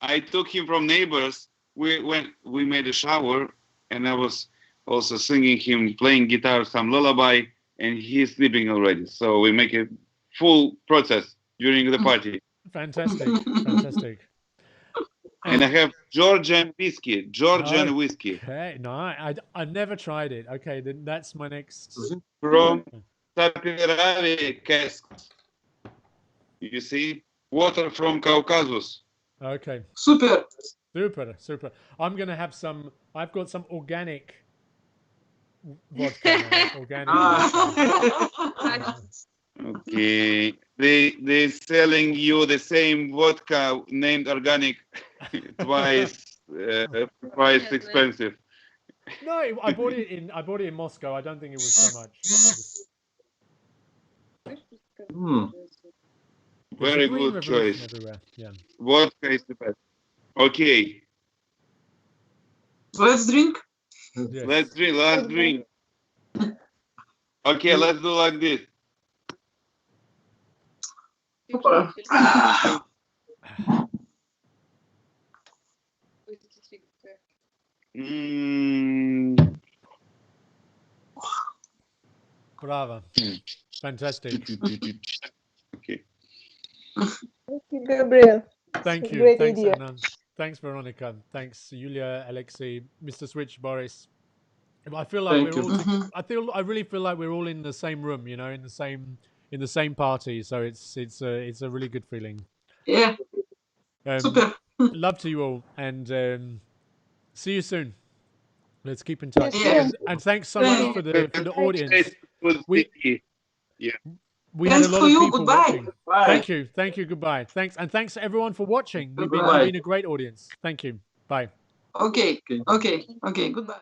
I took him from neighbors. We made a shower, and I was also singing him, playing guitar, some lullaby, and he's sleeping already. So we make a full process during the party. Fantastic, fantastic. And I have Georgian whiskey. Georgian whiskey Okay, no, I never tried it. Okay, then that's my next. from Saperavi casks. You see, water from Caucasus. Okay. Super. Super. I'm gonna have some. I've got some organic vodka now. Organic. Vodka. Okay, they selling you the same vodka named organic, twice price expensive. No, I bought it in Moscow. I don't think it was so much. Very good choice. Everywhere. Yeah. Vodka is the best. Okay, Let's drink. Yes. let's drink. Let's drink. Okay, let's do like this. Super. Bravo. Fantastic. Okay. Thank you, Gabriel. Thank you. Great Thanks, idea. Anna. Thanks, Veronica. Thanks, Yulia, Alexei, Mr. Switch, Boris. I feel like Thank we're you. all. I really feel like we're all in the same room. You know, in the same party. So it's a really good feeling. Yeah. Super. Love to you all, and see you soon. Let's keep in touch. Yeah. And thanks so much for the audience. We had a Thanks lot for of you. people Goodbye. watching. Thank you. Goodbye. Thanks, and thanks to everyone for watching. You've been a great audience. Thank you. Bye. Okay. Goodbye.